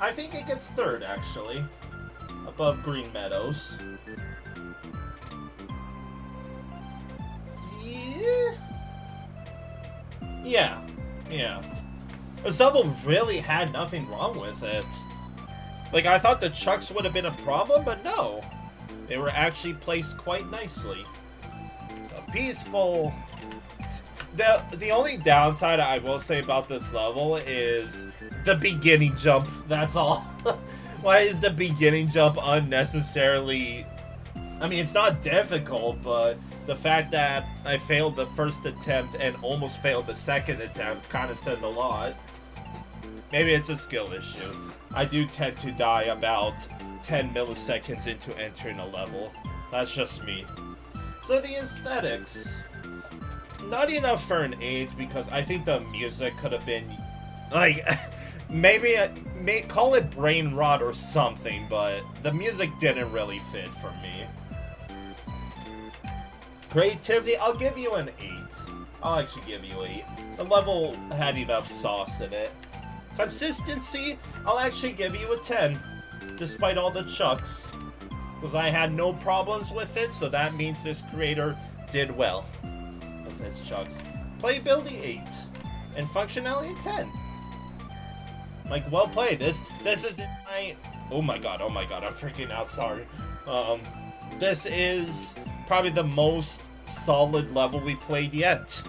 I think it gets 3rd, actually, above Green Meadows. Yeah. This level really had nothing wrong with it. Like, I thought the chucks would have been a problem, but no. They were actually placed quite nicely. So, peaceful. The only downside I will say about this level is the beginning jump, that's all. Why is the beginning jump unnecessarily... I mean, it's not difficult, but the fact that I failed the first attempt and almost failed the second attempt kind of says a lot. Maybe it's a skill issue. I do tend to die about 10 milliseconds into entering a level. That's just me. So the aesthetics. Not enough for an 8 because I think the music could have been... Like... Maybe call it brain rot or something, but the music didn't really fit for me. Creativity, I'll give you an 8. I'll actually give you 8. The level had enough sauce in it. Consistency, I'll actually give you a 10, despite all the chucks. Because I had no problems with it, so that means this creator did well with his chucks. Playability, 8. And functionality, 10. Like, well played. This isn't my... Oh my god, I'm freaking out, sorry. This is probably the most solid level we played yet.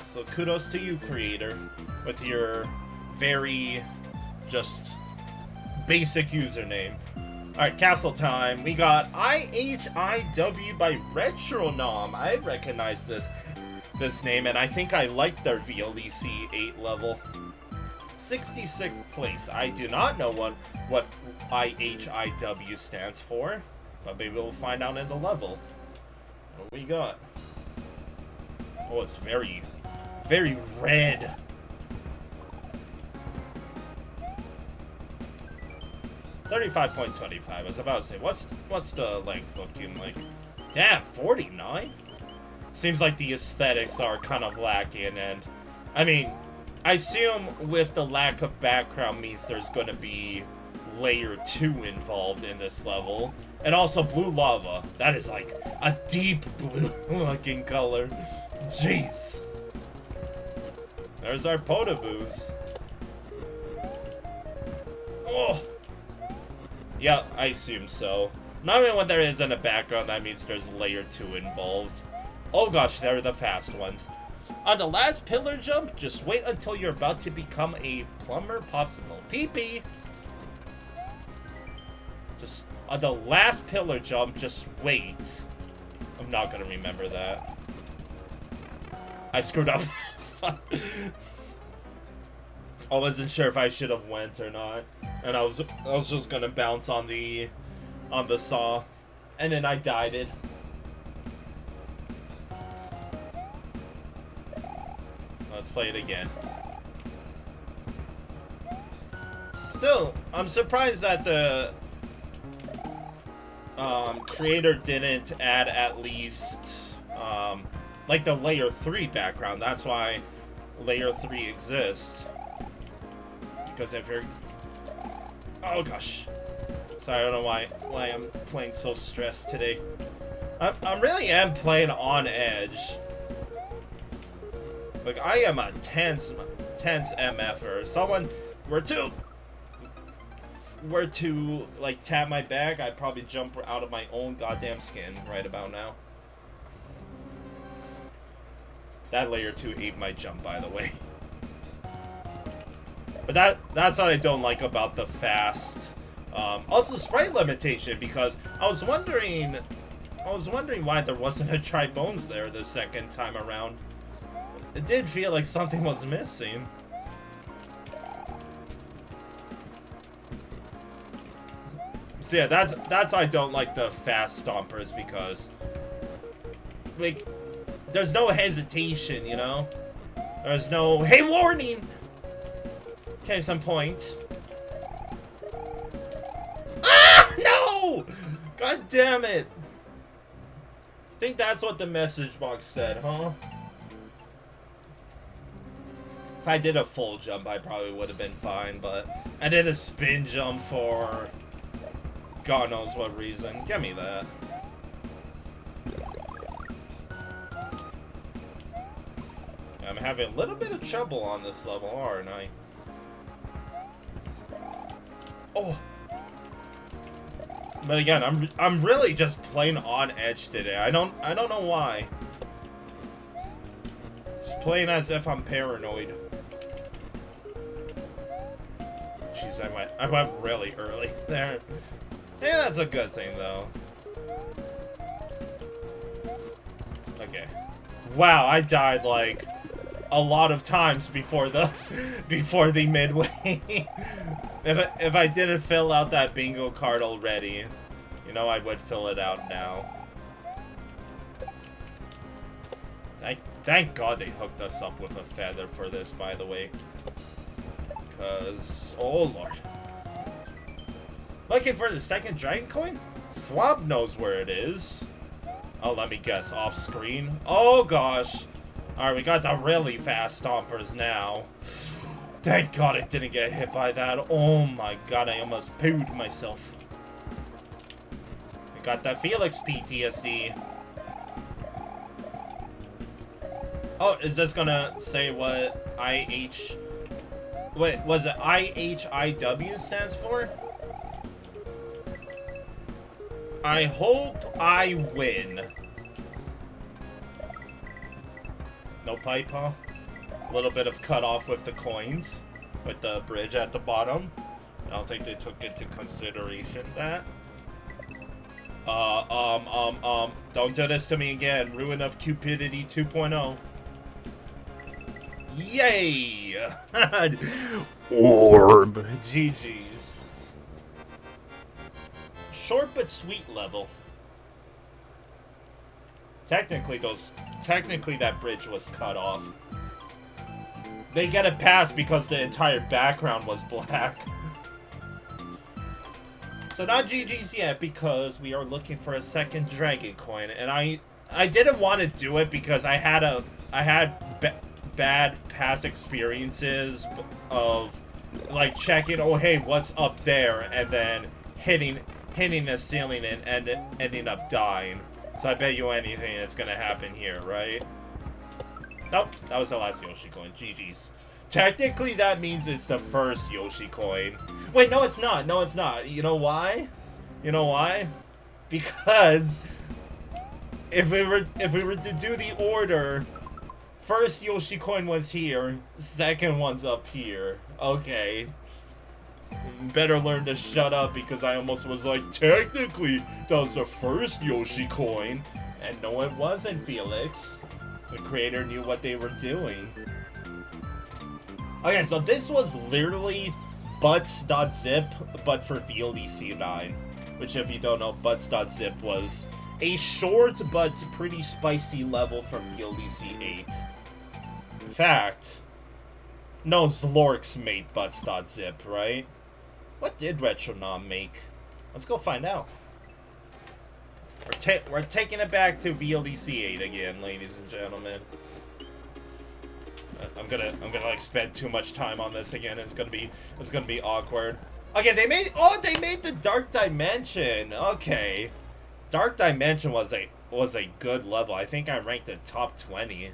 So kudos to you, creator, with your very just basic username. Alright, castle time. We got IHIW by Retronom. I recognize this name, and I think I like their VLDC 8 level. 66th place. I do not know what IHIW stands for, but maybe we'll find out in the level. What we got? Oh, it's very, very red. $35.25. I was about to say, what's the length looking like? Damn, 49? Seems like the aesthetics are kind of lacking, and I mean, I assume with the lack of background means there's going to be layer 2 involved in this level. And also blue lava. That is like a deep blue looking color. Jeez. There's our Potaboos. Oh. Yeah, I assume so. Not even when there isn't a background, that means there's layer 2 involved. Oh gosh, they're the fast ones. On the last pillar jump, just wait until you're about to become a plumber popsicle. Pee-pee! Just on the last pillar jump, just wait. I'm not gonna remember that. I screwed up. I wasn't sure if I should have went or not. And I was just gonna bounce on the saw. And then I died it. Let's play it again. Still, I'm surprised that the creator didn't add at least like the layer 3 background. That's why layer 3 exists. Because if you're... Oh gosh. Sorry, I don't know why I'm playing so stressed today. I really am playing on edge. Like, I am a tense MFer. If someone were to like tap my back, I'd probably jump out of my own goddamn skin right about now. That layer 2 ate my jump, by the way. But that's what I don't like about the fast. Also sprite limitation, because I was wondering why there wasn't a try bones there the second time around. It did feel like something was missing. So yeah, that's why I don't like the fast stompers, because like there's no hesitation, you know? There's no hey warning. Case in point. Ah no! God damn it! I think that's what the message box said, huh? If I did a full jump, I probably would have been fine, but I did a spin jump for God knows what reason. Give me that. I'm having a little bit of trouble on this level, aren't I? Oh. But again, I'm really just playing on edge today. I don't know why. Just playing as if I'm paranoid. Jeez, I went really early there. Yeah, that's a good thing though. Okay. Wow, I died like a lot of times before the midway. If I didn't fill out that bingo card already, you know, I would fill it out now. Thank God they hooked us up with a feather for this, by the way. Because, oh lord. Looking for the second dragon coin? Thwob knows where it is. Oh, let me guess, off screen. Oh gosh. Alright, we got the really fast stompers now. Thank God it didn't get hit by that. Oh my god, I almost pooed myself. We got that Felix PTSD. Oh, is this gonna say what IH... Wait, was it IHIW stands for? I hope I win. No pipe, huh? A little bit of cut off with the coins. With the bridge at the bottom. I don't think they took into consideration that. Don't do this to me again. Ruin of Cupidity 2.0. Yay! Orb. GG's. Short but sweet level. Technically that bridge was cut off. They get a pass because the entire background was black. So not GG's yet, because we are looking for a second dragon coin, and I I didn't want to do it because I had bad past experiences of like checking, oh hey, what's up there, and then hitting the ceiling and ending up dying. So I bet you anything it's gonna happen here, right? Nope, that was the last Yoshi coin. GG's. Technically, that means it's the first Yoshi coin. Wait, no, it's not. No, it's not. You know why? You know why? Because if we were to do the order, first Yoshi coin was here, second one's up here. Okay. Better learn to shut up because I almost was like, technically, that was the first Yoshi coin. And no, it wasn't, Felix. The creator knew what they were doing. Okay, so this was literally butts.zip, but for VLDC 9. Which, if you don't know, butts.zip was a short but pretty spicy level from VLDC 8. In fact, no, Zlorks made butts.zip, right? What did Retronom make? Let's go find out. We're taking it back to VLDC 8 again, ladies and gentlemen. I'm gonna like spend too much time on this again. It's gonna be awkward. Okay, they made the Dark Dimension. Okay, Dark Dimension was a good level. I think I ranked it top 20.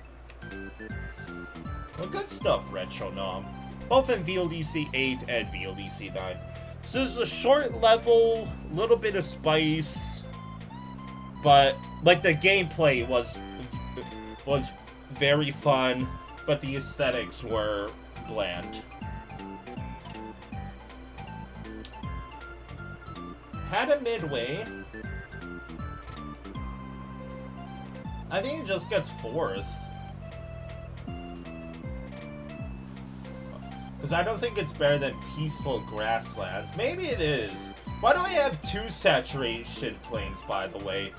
Well, good stuff, Retronom. Both in VLDC 8 and VLDC 9. So this is a short level, little bit of spice, but like the gameplay was very fun, but the aesthetics were bland. Had a midway. I think it just gets fourth. Because I don't think it's better than Peaceful Grasslands. Maybe it is. Why do I have 2 saturation planes, by the way?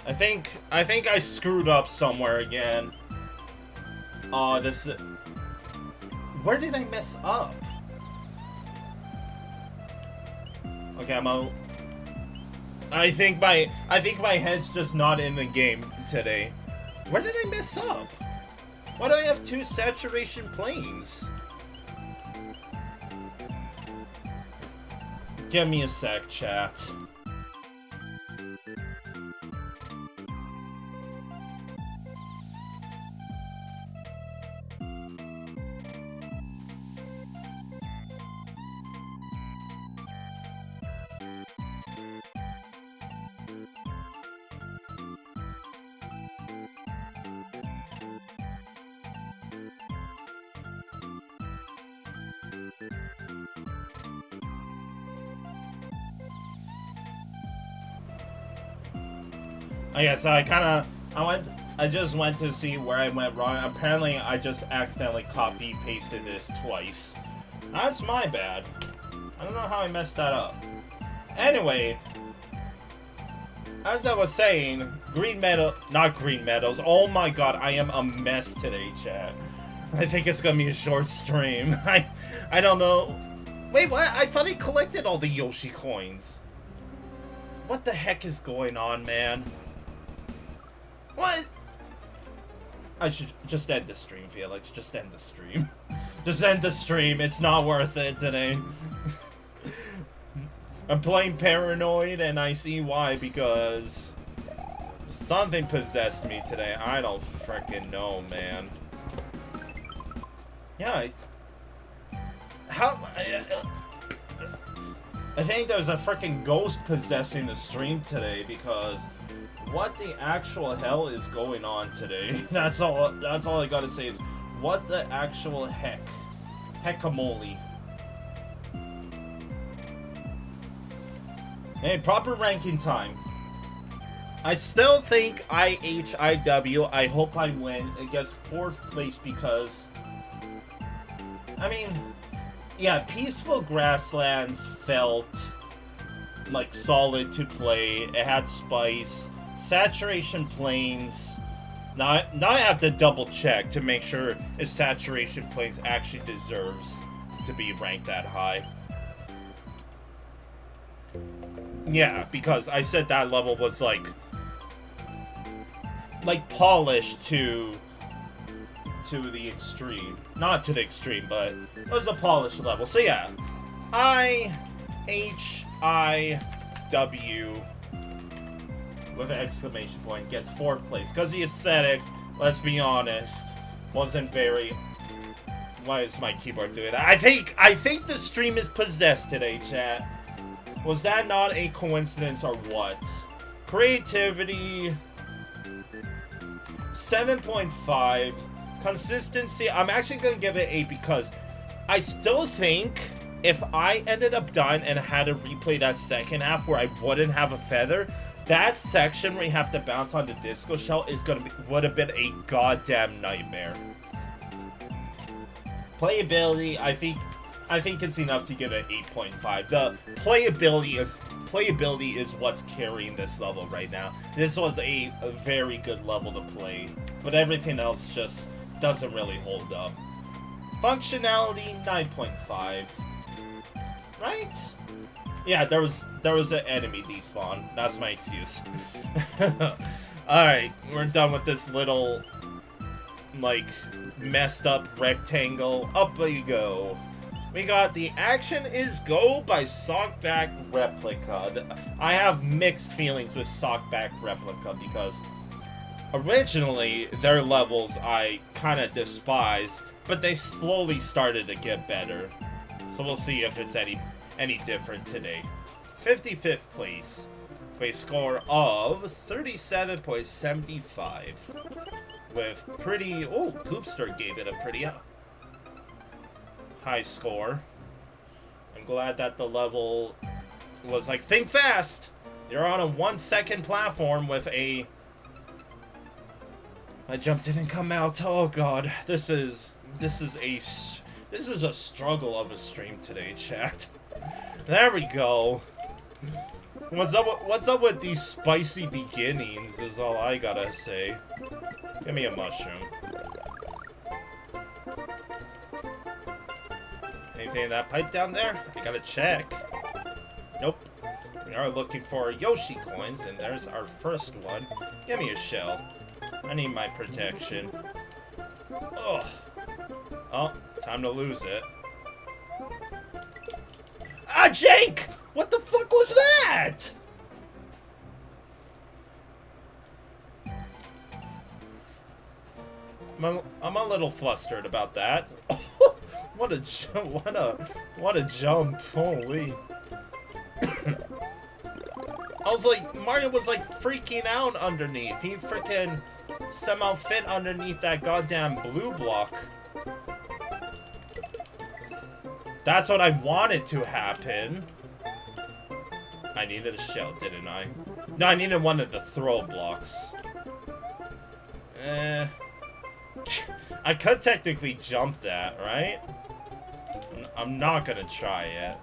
I think I screwed up somewhere again. Oh, this is... Where did I mess up? Okay, I'm out. I think my head's just not in the game today. Where did I mess up? Why do I have 2 saturation planes? Give me a sec, chat. Okay, so I just went to see where I went wrong. Apparently, I just accidentally copy-pasted this twice. That's my bad. I don't know how I messed that up. Anyway, as I was saying, not green medals. Oh my god, I am a mess today, chat. I think it's gonna be a short stream. I don't know. Wait, what? I thought I collected all the Yoshi coins. What the heck is going on, man? What? I should just end the stream, Felix. Just end the stream. Just end the stream. It's not worth it today. I'm playing Paranoid, and I see why, because something possessed me today. I don't frickin' know, man. Yeah, I think there's a frickin' ghost possessing the stream today, because what the actual hell is going on today? That's all I gotta say is, what the actual heck? Heckamole. Hey, proper ranking time. I still think IHIW, I hope I win. It gets 4th place because, I mean, yeah, Peaceful Grasslands felt like solid to play. It had spice. Saturation Plains. Now I have to double check to make sure if Saturation Plains actually deserves to be ranked that high. Yeah, because I said that level was like polished to the extreme. Not to the extreme, but it was a polished level. So yeah, IHIW with an exclamation point gets 4th place. Because the aesthetics, let's be honest, wasn't very... Why is my keyboard doing that? I think the stream is possessed today, chat. Was that not a coincidence or what? Creativity... 7.5. Consistency, I'm actually going to give it 8 because I still think if I ended up dying and had to replay that second half where I wouldn't have a feather, that section where you have to bounce on the disco shell would have been a goddamn nightmare. Playability, I think it's enough to give it 8.5. The playability is what's carrying this level right now. This was a very good level to play, but everything else just doesn't really hold up. Functionality 9.5. Right? Yeah, there was an enemy despawn. That's my excuse. Alright, we're done with this little like messed up rectangle. Up we go. We got The Action Is Go by Sockbat Replica. I have mixed feelings with Sockbat Replica because originally their levels I kind of despise, but they slowly started to get better. So we'll see if it's any different today. 55th place with a score of 37.75. With pretty... Oh, Poopster gave it a pretty high score. I'm glad that the level was like, think fast! You're on a 1-second platform with a... My jump didn't come out. Oh god. This is a struggle of a stream today, chat. There we go. What's up with these spicy beginnings is all I gotta say. Give me a mushroom. Anything in that pipe down there? I gotta check. Nope. We are looking for Yoshi coins, and there's our first one. Give me a shell. I need my protection. Ugh. Oh, time to lose it. Ah, Jake! What the fuck was that? I'm a little flustered about that. What a jump! What a jump! Holy! I was like, Mario was like freaking out underneath. He freaking somehow fit underneath that goddamn blue block. That's what I wanted to happen. I needed a shell, didn't I? No, I needed one of the throw blocks. I could technically jump that, right? I'm not gonna try it.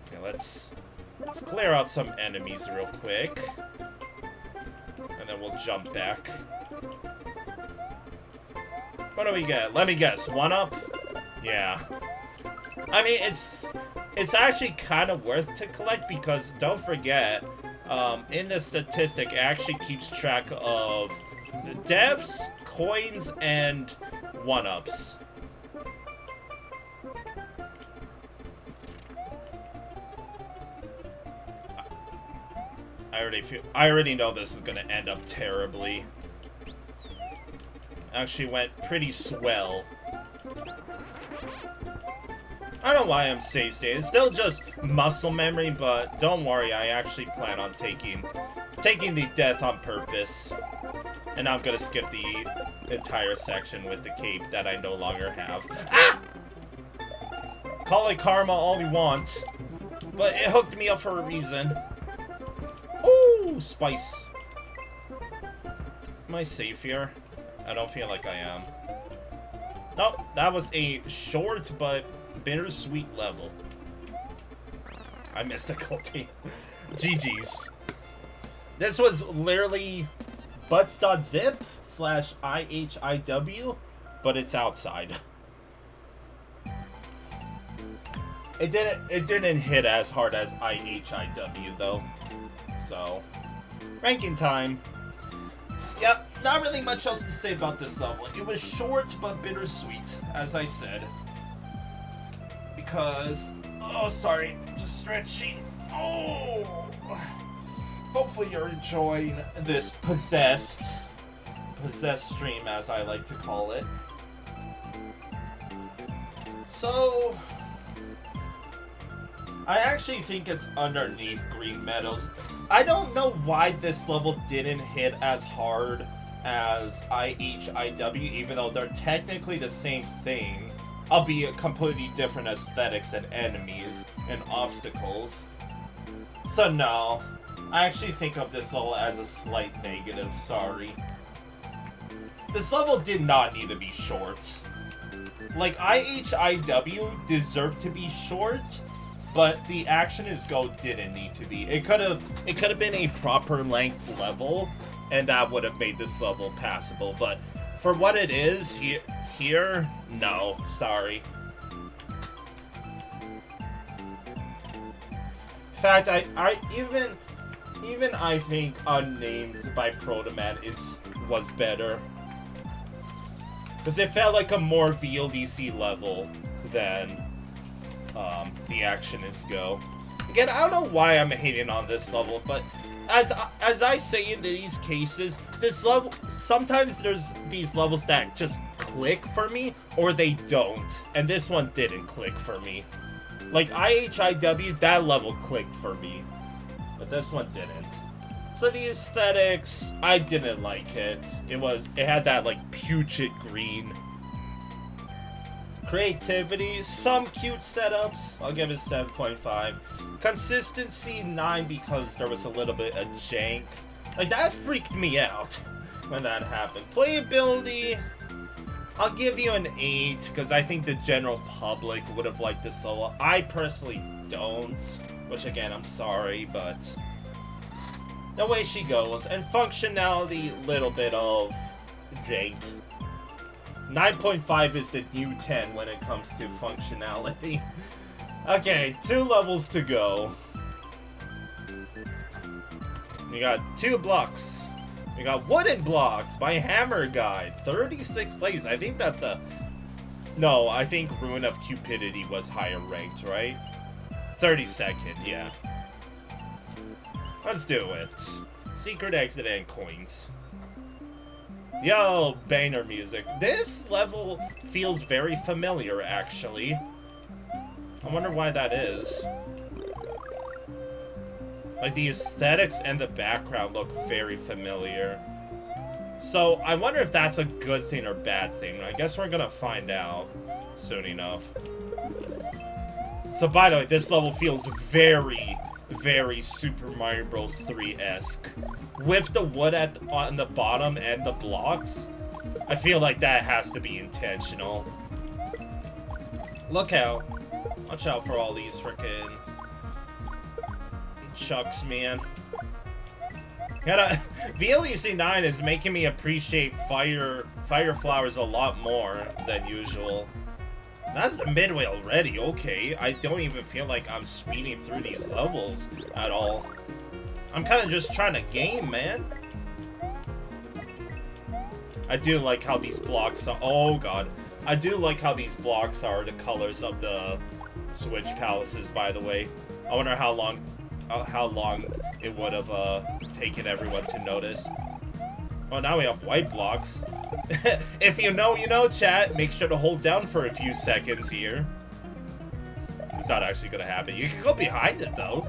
Okay, let's clear out some enemies real quick. And then we'll jump back. What do we get? Let me guess. 1-up? Yeah. I mean, it's actually kind of worth to collect because don't forget, in the statistic, it actually keeps track of devs, coins, and 1-ups. I already know this is gonna end up terribly. Actually went pretty swell. I don't know why I'm safe staying. It's still just muscle memory, but don't worry, I actually plan on taking the death on purpose. And I'm gonna skip the entire section with the cape that I no longer have. Ah! Call it karma all you want, but it hooked me up for a reason. Ooh, spice. Am I safe here? I don't feel like I am. Nope, that was a short but bittersweet level. I missed a culti. GG's. This was literally butts.zip/IHIW, but it's outside. It didn't hit as hard as IHIW though. So, ranking time. Yep, not really much else to say about this level. It was short but bittersweet, as I said. Because, oh sorry, just stretching. Oh, hopefully you're enjoying this possessed stream, as I like to call it. So, I actually think it's underneath Green Meadows. I don't know why this level didn't hit as hard as IHIW, even though they're technically the same thing, albeit completely different aesthetics and enemies and obstacles. So no, I actually think of this level as a slight negative, sorry. This level did not need to be short. Like, IHIW deserved to be short, but the Action is Go didn't need to be. It could have been a proper length level, and that would have made this level passable. But for what it is here, no, sorry. In fact, I even I think Unnamed by Protoman was better, because it felt like a more VLDC level than the Action is Go. Again, I don't know why I'm hating on this level, but as I say in these cases, this level, sometimes there's these levels that just click for me, or they don't, and this one didn't click for me. Like IHIW, that level clicked for me, but this one didn't. So the aesthetics, I didn't like it. It had that like putrid green. Creativity, some cute setups, I'll give it 7.5. Consistency, 9, because there was a little bit of jank. Like, that freaked me out when that happened. Playability, I'll give you an 8, because I think the general public would have liked this solo. I personally don't, which again, I'm sorry, but the way she goes. And functionality, little bit of jank. 9.5 is the new 10 when it comes to functionality. Okay, 2 levels to go. We got 2 blocks. We got wooden blocks by hammerguy. 36 plays. I think that's the... No, I think Ruin of Cupidity was higher ranked, right? 32nd, yeah. Let's do it. Secret exit and coins. Yo, banger music. This level feels very familiar, actually. I wonder why that is. Like, the aesthetics and the background look very familiar. So, I wonder if that's a good thing or bad thing. I guess we're gonna find out soon enough. So, by the way, this level feels very, very Super Mario Bros. 3-esque. With the wood on the bottom and the blocks, I feel like that has to be intentional. Look out. Watch out for all these frickin' chucks, man. VLDC 9 is making me appreciate fire flowers a lot more than usual. That's the midway already, okay. I don't even feel like I'm speeding through these levels at all. I'm kind of just trying to game, man. I do like how these blocks are... Oh, God. I do like how these blocks are the colors of the Switch Palaces, by the way. I wonder how long it would have taken everyone to notice. Oh, now we have white blocks. If you know, you know, chat. Make sure to hold down for a few seconds here. It's not actually gonna happen. You can go behind it, though.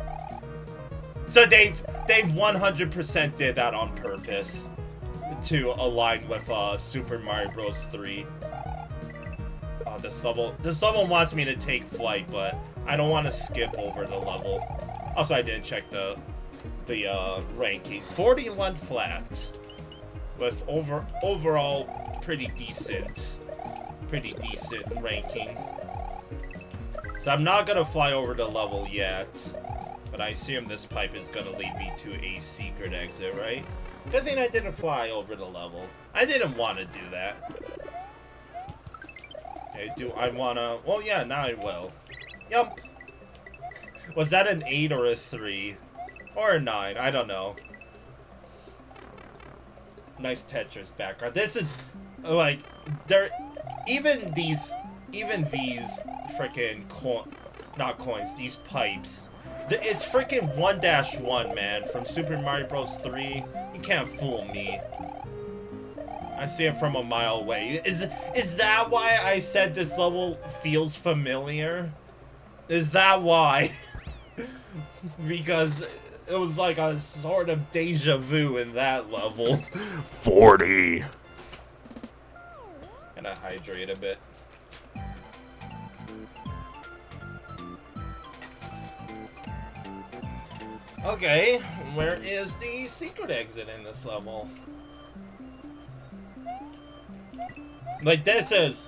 So they 100% did that on purpose to align with Super Mario Bros. 3. Oh, this level wants me to take flight, but I don't want to skip over the level. Also, I didn't check the ranking. 41 flat, with overall pretty decent ranking. So I'm not gonna fly over the level yet, but I assume this pipe is gonna lead me to a secret exit, right? Good thing I didn't fly over the level. I didn't want to do that. Okay, do I wanna... Well, yeah, now I will. Yup. Was that an 8 or a 3? Or a 9? I don't know. Nice Tetris background. This is, like, even these freaking not coins, these pipes. It's freaking 1-1, man, from Super Mario Bros. 3. You can't fool me. I see it from a mile away. Is that why I said this level feels familiar? Is that why? Because it was like a sort of deja vu in that level. 40. Gonna hydrate a bit. Okay, where is the secret exit in this level? Like, this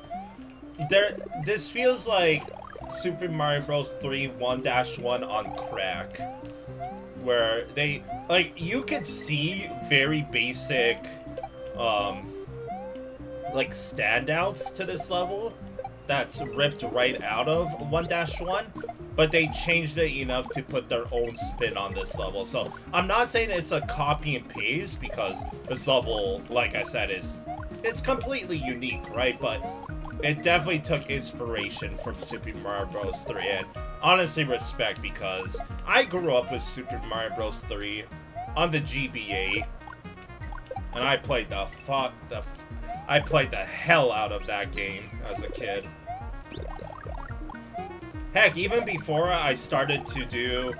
feels like Super Mario Bros. 3 1-1 on crack. Where they, like, you could see very basic, like, standouts to this level that's ripped right out of 1-1. But they changed it enough to put their own spin on this level. So, I'm not saying it's a copy and paste, because this level, like I said, it's completely unique, right? But it definitely took inspiration from Super Mario Bros. 3, and honestly respect, because I grew up with Super Mario Bros. 3 on the GBA, and I played the hell out of that game as a kid. Heck, even before I started to do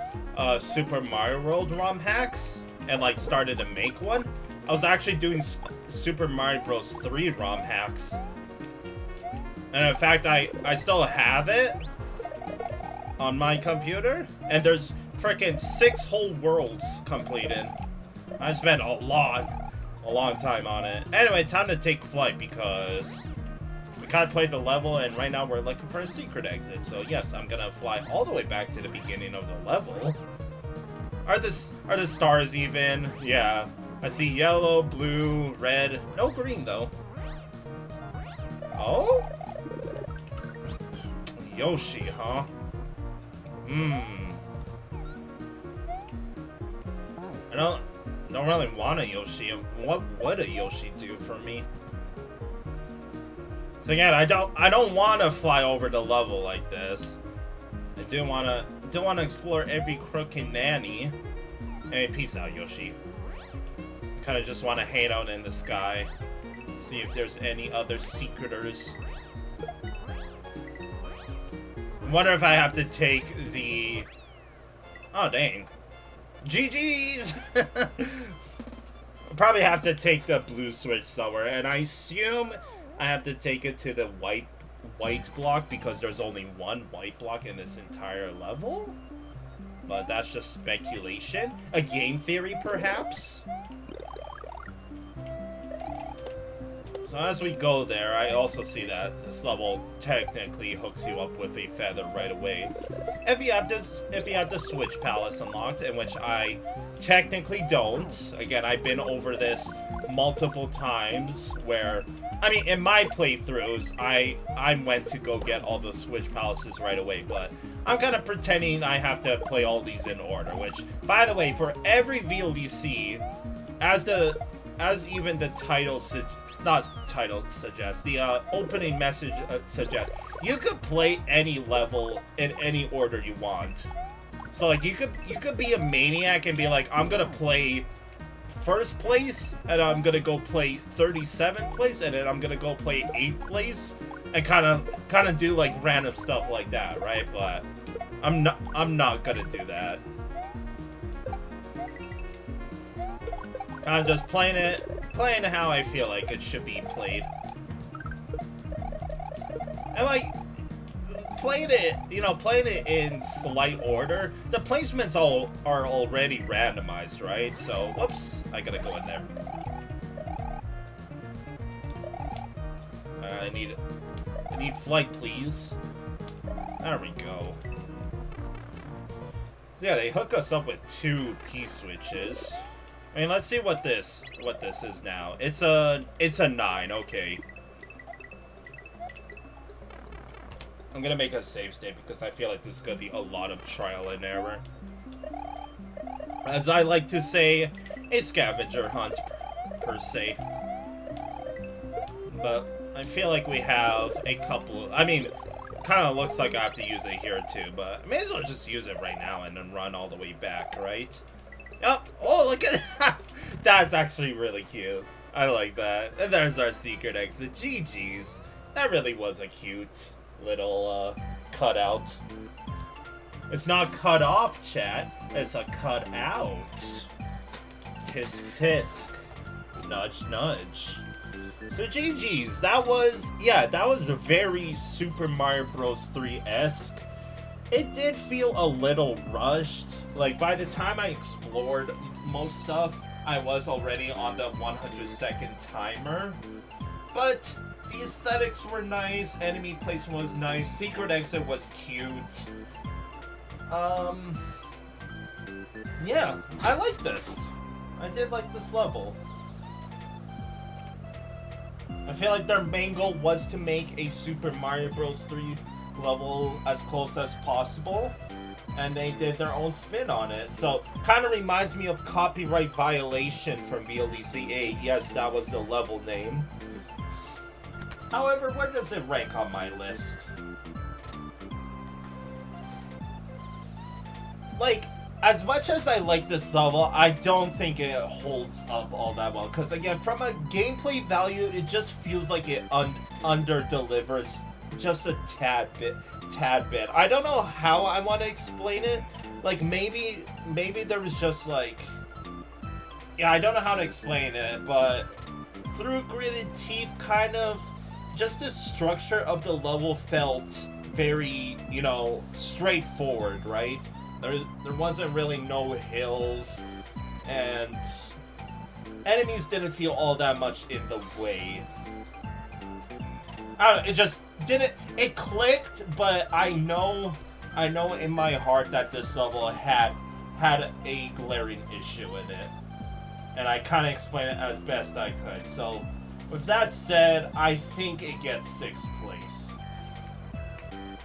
Super Mario World ROM hacks, and like started to make one, I was actually doing Super Mario Bros. 3 ROM hacks. And in fact, I still have it on my computer, and there's freaking 6 whole worlds completed. I spent a long time on it. Anyway, time to take flight, because we kind of played the level, and right now we're looking for a secret exit. So yes, I'm gonna fly all the way back to the beginning of the level. Are the stars even? Yeah. I see yellow, blue, red. No green, though. Oh? Yoshi, huh? I don't really want a Yoshi. What would a Yoshi do for me? So again, I don't want to fly over the level like this. I do want to explore every crook and nanny. Hey, peace out, Yoshi. Kind of just want to hang out in the sky, see if there's any other secreters. I wonder if I have to take the... Oh, dang. GG's! I'll probably have to take the blue switch somewhere, and I assume I have to take it to the white block, because there's only one white block in this entire level? But that's just speculation. A game theory, perhaps? So as we go there, I also see that this level technically hooks you up with a feather right away. If you have the Switch Palace unlocked, in which I technically don't. Again, I've been over this multiple times, where, I mean, in my playthroughs, I went to go get all the Switch Palaces right away, but I'm kind of pretending I have to play all these in order, which, by the way, for every VLDC, as even the title suggests, the opening message suggests, you could play any level in any order you want. So like you could be a maniac and be like, I'm gonna play first place, and I'm gonna go play 37th place, and then I'm gonna go play 8th place, and kind of do like random stuff like that, right? But I'm not gonna do that. I'm just playing how I feel like it should be played. And like, playing it in slight order. The placements are already randomized, right? So, whoops, I gotta go in there. I need flight, please. There we go. So yeah, they hook us up with 2 P-switches. I mean, let's see what this is now. It's a 9, okay. I'm gonna make a save state because I feel like this is gonna be a lot of trial and error. As I like to say, a scavenger hunt, per se. But I feel like we have a couple... I mean, kind of looks like I have to use it here too, but I may as well just use it right now and then run all the way back, right? Yep. Oh, look at that! That's actually really cute. I like that. And there's our secret exit. GG's. That really was a cute little cutout. It's not cut off, chat. It's a cut out. Tisk tisk. Nudge nudge. So GG's. That was, yeah, that was a very Super Mario Bros. 3-esque. It did feel a little rushed. Like, by the time I explored most stuff, I was already on the 100-second timer. But the aesthetics were nice, enemy placement was nice, secret exit was cute. Yeah, I like this. I did like this level. I feel like their main goal was to make a Super Mario Bros. 3 level as close as possible, and they did their own spin on it. So, kind of reminds me of Copyright Violation from VLDC 8. Yes, that was the level name. However, where does it rank on my list? Like, as much as I like this level, I don't think it holds up all that well. Because again, from a gameplay value, it just feels like it under-delivers just a tad bit. I don't know how I want to explain it. Like, maybe there was just like... Yeah, I don't know how to explain it, but through gritted teeth, kind of, just the structure of the level felt very, you know, straightforward, right? There wasn't really no hills, and enemies didn't feel all that much in the way. I don't know, it just didn't, it clicked, but I know in my heart that this level had a glaring issue in it. And I kind of explained it as best I could. So, with that said, I think it gets 6th place.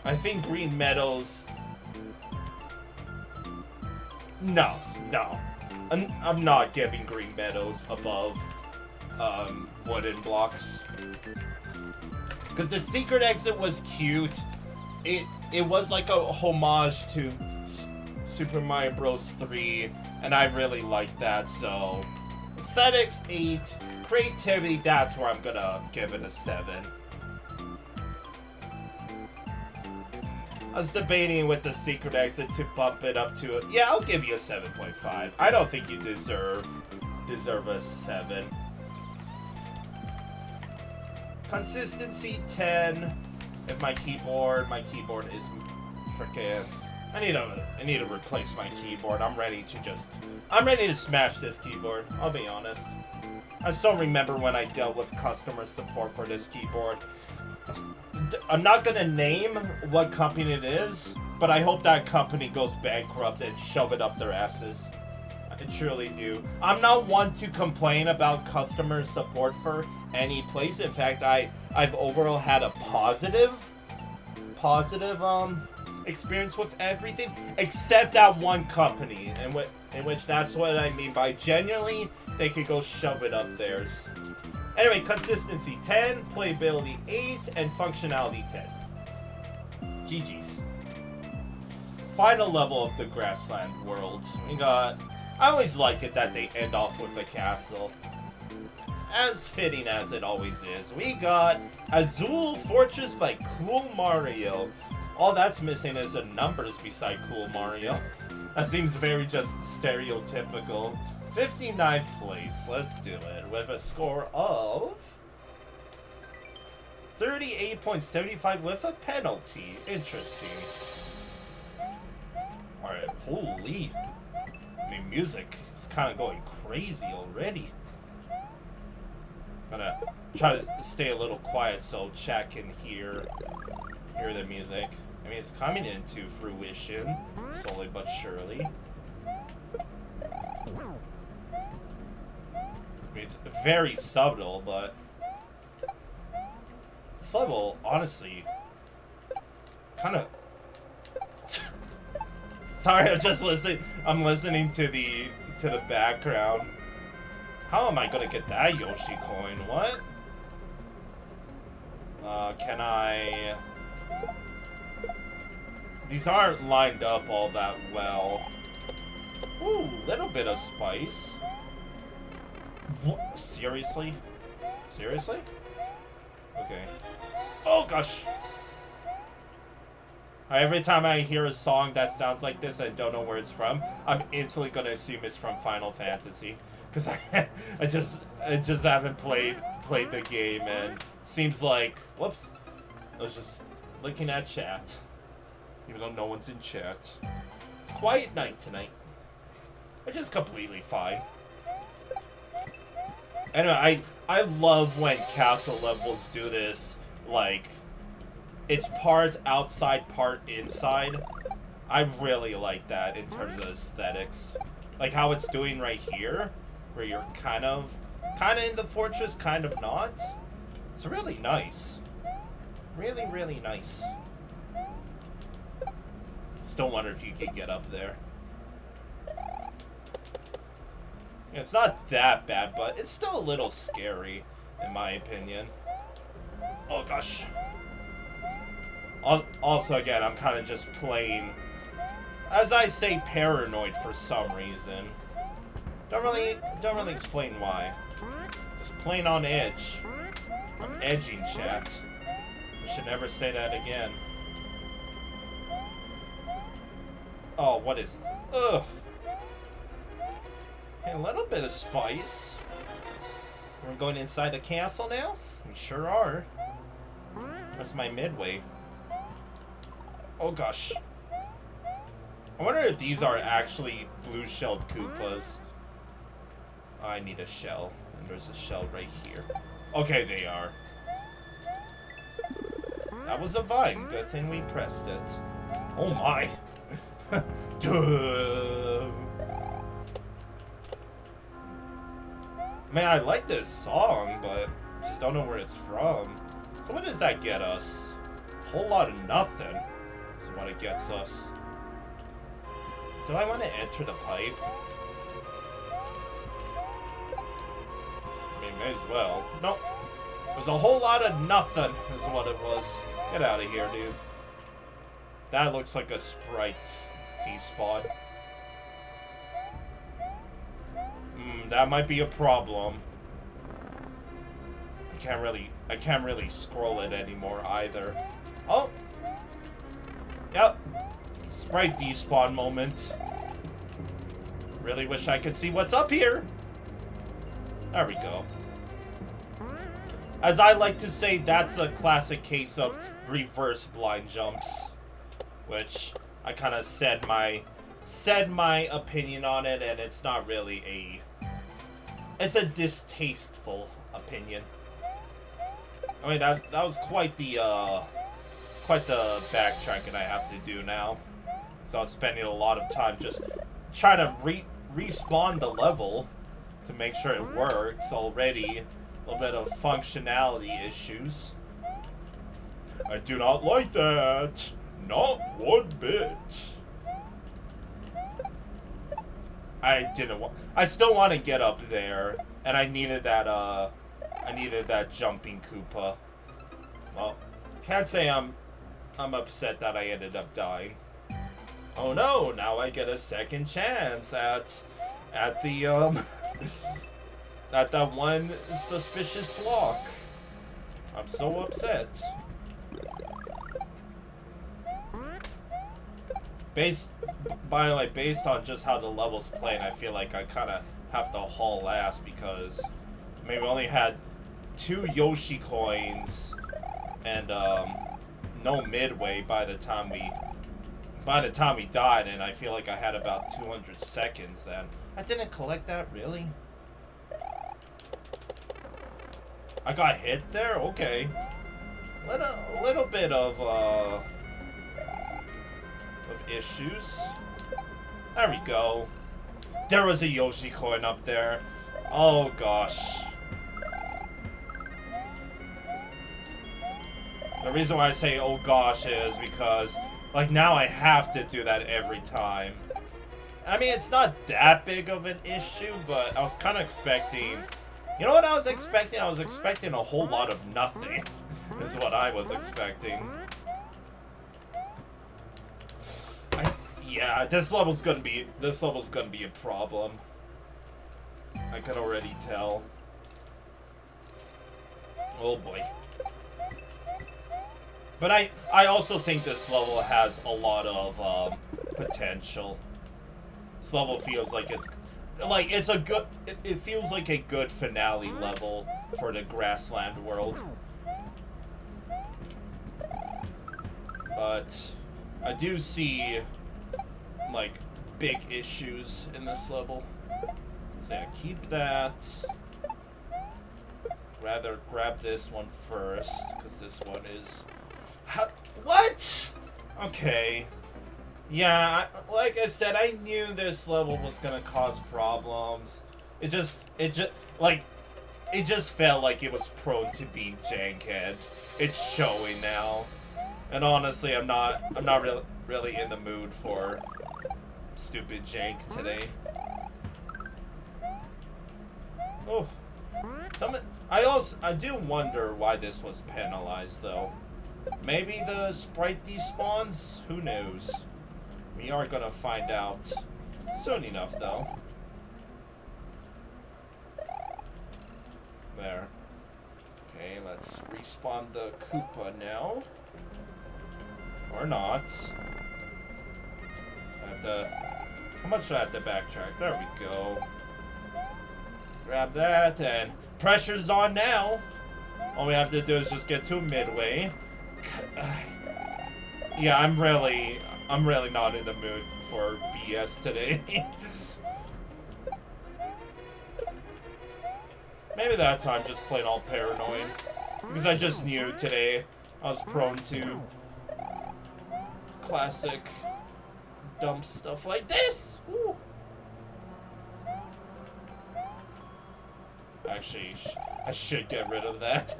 I think Green Meadows... No. I'm not giving Green Meadows above Wooden Blocks. Because the secret exit was cute. It was like a homage to Super Mario Bros. 3, and I really liked that, so... Aesthetics, 8. Creativity, that's where I'm gonna give it a 7. I was debating with the secret exit to bump it up to... Yeah, I'll give you a 7.5. I don't think you deserve a 7. Consistency, 10. If my keyboard is freaking... I need to replace my keyboard. I'm ready to smash this keyboard, I'll be honest. I still remember when I dealt with customer support for this keyboard. I'm not gonna name what company it is, but I hope that company goes bankrupt and shove it up their asses. I truly do. I'm not one to complain about customer support for any place. In fact, I've overall had a positive experience with everything, except that one company, in which that's what I mean by genuinely, they could go shove it up theirs. Anyway, consistency 10, playability 8, and functionality 10. GG's. Final level of the Grassland World. We got... I always like it that they end off with a castle. As fitting as it always is. We got AZUL Fortress by Coolmario. All that's missing is the numbers beside Coolmario. That seems very just stereotypical. 59th place, let's do it, with a score of 38.75 with a penalty. Interesting. Alright, holy. I mean, music is kind of going crazy already. I'm gonna try to stay a little quiet so chat can hear the music. I mean, it's coming into fruition, slowly but surely. I mean, it's very subtle, but this level, honestly, Kind of. Sorry, I'm just listening. I'm listening to the background. How am I gonna get that Yoshi coin? What? Can I? These aren't lined up all that well. Ooh, little bit of spice. What? Seriously? Seriously? Okay. Oh gosh! Every time I hear a song that sounds like this and don't know where it's from, I'm instantly gonna assume it's from Final Fantasy, because I just haven't played the game, and seems like, whoops, I was just looking at chat, even though no one's in chat. Quiet night tonight, which is completely fine. Anyway, I love when castle levels do this, like, it's part outside, part inside. I really like that in terms of aesthetics. Like how it's doing right here, where you're kind of in the fortress, kind of not. It's really nice. Really, really nice. Still wonder if you could get up there. It's not that bad, but it's still a little scary, in my opinion. Oh gosh. Also, again, I'm kind of just plain, as I say, paranoid for some reason. Don't really explain why. Just plain on edge. I'm edging, chat. I should never say that again. Oh, what is? Ugh. Hey, a little bit of spice. We're going inside the castle now. We sure are. Where's my midway? Oh gosh. I wonder if these are actually blue-shelled Koopas. I need a shell. And there's a shell right here. Okay, they are. That was a vine. Good thing we pressed it. Oh my. Man, I like this song, but just don't know where it's from. So what does that get us? A whole lot of nothing. Is what it gets us. Do I want to enter the pipe? I mean, may as well. Nope. It was a whole lot of nothing, is what it was. Get out of here, dude. That looks like a Sprite T-spot. That might be a problem. I can't really scroll it anymore either. Oh! Yep. Sprite despawn moment. Really wish I could see what's up here. There we go. As I like to say, that's a classic case of reverse blind jumps. Which I kind of said my opinion on it, and it's not really it's a distasteful opinion. I mean, that was quite the backtracking I have to do now. So I was spending a lot of time just trying to respawn the level to make sure it works already. A little bit of functionality issues. I do not like that. Not one bit. I still want to get up there, and I needed that jumping Koopa. Well, can't say I'm upset that I ended up dying. Oh no, now I get a second chance at the at that one suspicious block. I'm so upset. By the way, based on just how the level's playing, I feel like I kind of have to haul ass because we only had 2 Yoshi coins and no midway by the time we died, and I feel like I had about 200 seconds then. I didn't collect that, really? I got hit there? Okay. A little bit of issues. There we go. There was a Yoshi coin up there. Oh gosh. The reason why I say oh gosh is because, like, now I have to do that every time. I mean, it's not that big of an issue, but I was kind of expecting... You know what I was expecting? I was expecting a whole lot of nothing. Is what I was expecting. Yeah, this level's gonna be a problem. I can already tell. Oh boy. But I also think this level has a lot of potential. This level feels like it's a good. It feels like a good finale level for the Grassland World. But I do see like big issues in this level. So yeah, keep that. Rather grab this one first, because this one is... What? Okay. Yeah, like I said, I knew this level was gonna cause problems. It just felt like it was prone to being janked. It's showing now. And honestly, I'm not really in the mood for stupid jank today. Oh. I do wonder why this was penalized though. Maybe the sprite despawns? Who knows? We are gonna find out soon enough though. There. Okay, let's respawn the Koopa now. Or not. How much do I have to backtrack? There we go. Grab that, and pressure's on now. All we have to do is just get to midway. Yeah, I'm really not in the mood for BS today. Maybe that's why I'm just plain all paranoid. Because I just knew today I was prone to classic dumb stuff like this. Woo. Actually, I should get rid of that.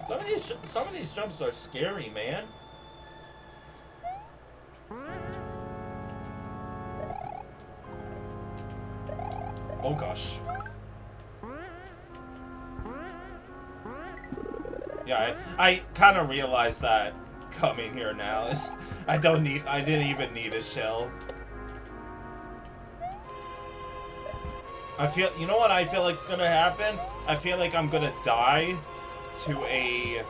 Some of these jumps are scary, man. Oh gosh. Yeah, I kind of realized that coming here now is I didn't even need a shell. You know what I feel like is gonna happen? I feel like I'm gonna die to a,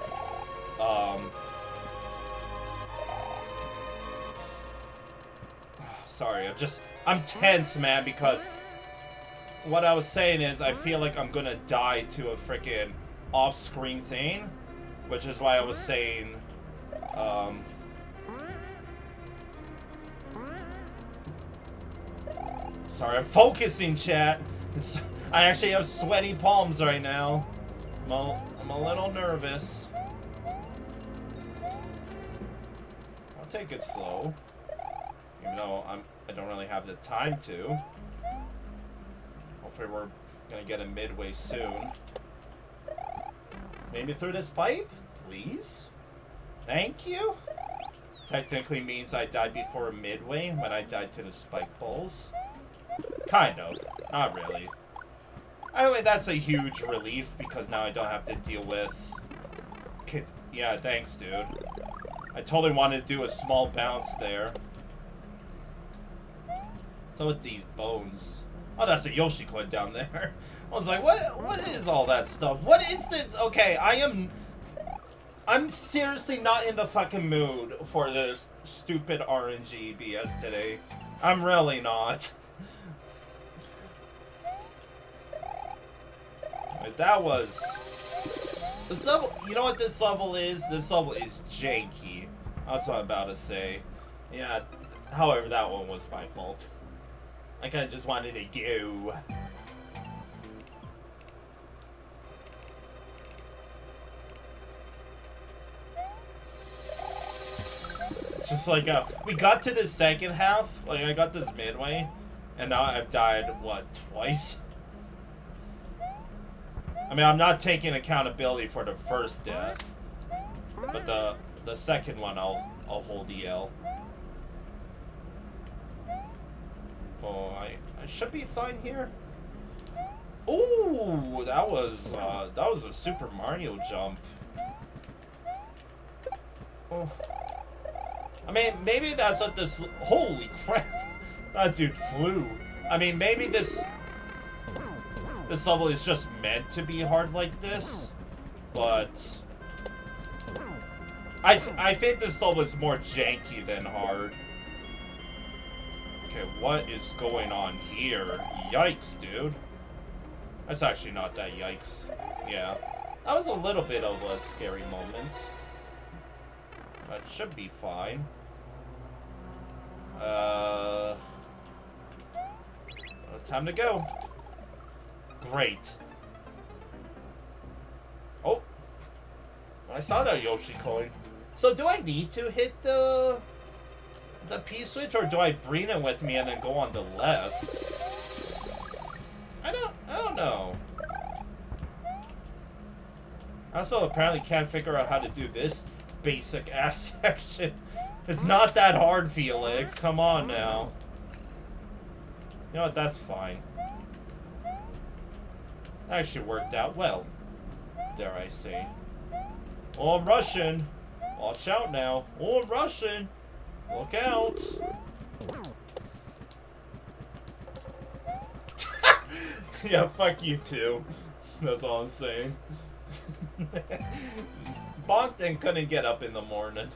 sorry, I'm tense, man, because what I was saying is I feel like I'm gonna die to a freaking off-screen thing, which is why I was saying, sorry, I'm focusing, chat. I actually have sweaty palms right now. I'm a little nervous. I'll take it slow. Even though I don't really have the time to. Hopefully we're gonna get a midway soon. Maybe through this pipe? Please? Thank you? Technically means I died before midway when I died to the spike poles. Kind of. Not really. Anyway, that's a huge relief because now I don't have to deal with... Yeah, thanks, dude. I totally wanted to do a small bounce there. So with these bones... Oh, that's a Yoshi coin down there. I was like, what is all that stuff? What is this? Okay, I'm seriously not in the fucking mood for this stupid RNG BS today. I'm really not. That was... This level... You know what this level is? This level is janky. That's what I'm about to say. Yeah, however, that one was my fault. I kinda just wanted to go. Just like, we got to the second half, like, I got this midway, and now I've died, what, twice? I mean, I'm not taking accountability for the first death. But the second one I'll hold the L. Oh, I should be fine here. Ooh, that was a Super Mario jump. Oh. I mean, maybe that's what this... Holy crap! That dude flew. I mean, maybe this level is just meant to be hard like this. But... I think this level is more janky than hard. Okay, what is going on here? Yikes, dude. That's actually not that yikes. Yeah. That was a little bit of a scary moment. That should be fine. Time to go. Great. Oh. I saw that Yoshi coin. So do I need to hit the P switch, or do I bring it with me and then go on the left? I don't know. I also apparently can't figure out how to do this basic ass section. It's not that hard, Felix. Come on now. You know what? That's fine. That actually worked out well, dare I say. Oh, I'm rushing. Watch out now. Oh, I'm rushing. Look out. Yeah, fuck you too. That's all I'm saying. Bonked and couldn't get up in the morning.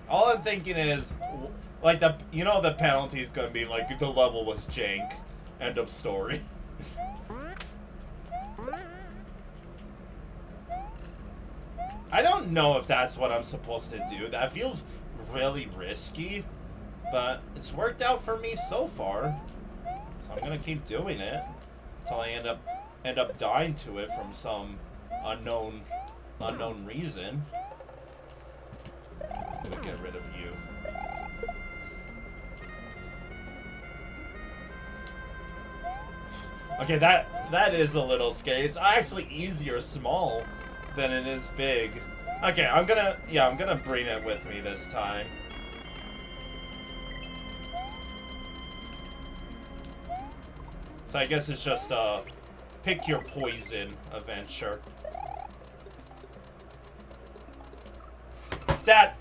All I'm thinking is, like, the penalty is gonna be like, the level was jank. End of story. I don't know if that's what I'm supposed to do. That feels really risky, but it's worked out for me so far. So I'm gonna keep doing it until I end up dying to it from some unknown reason. I'm gonna get rid of you. Okay, that is a little scary. It's actually easier small than it is big. Okay, I'm gonna bring it with me this time. So I guess it's just a pick your poison adventure. That...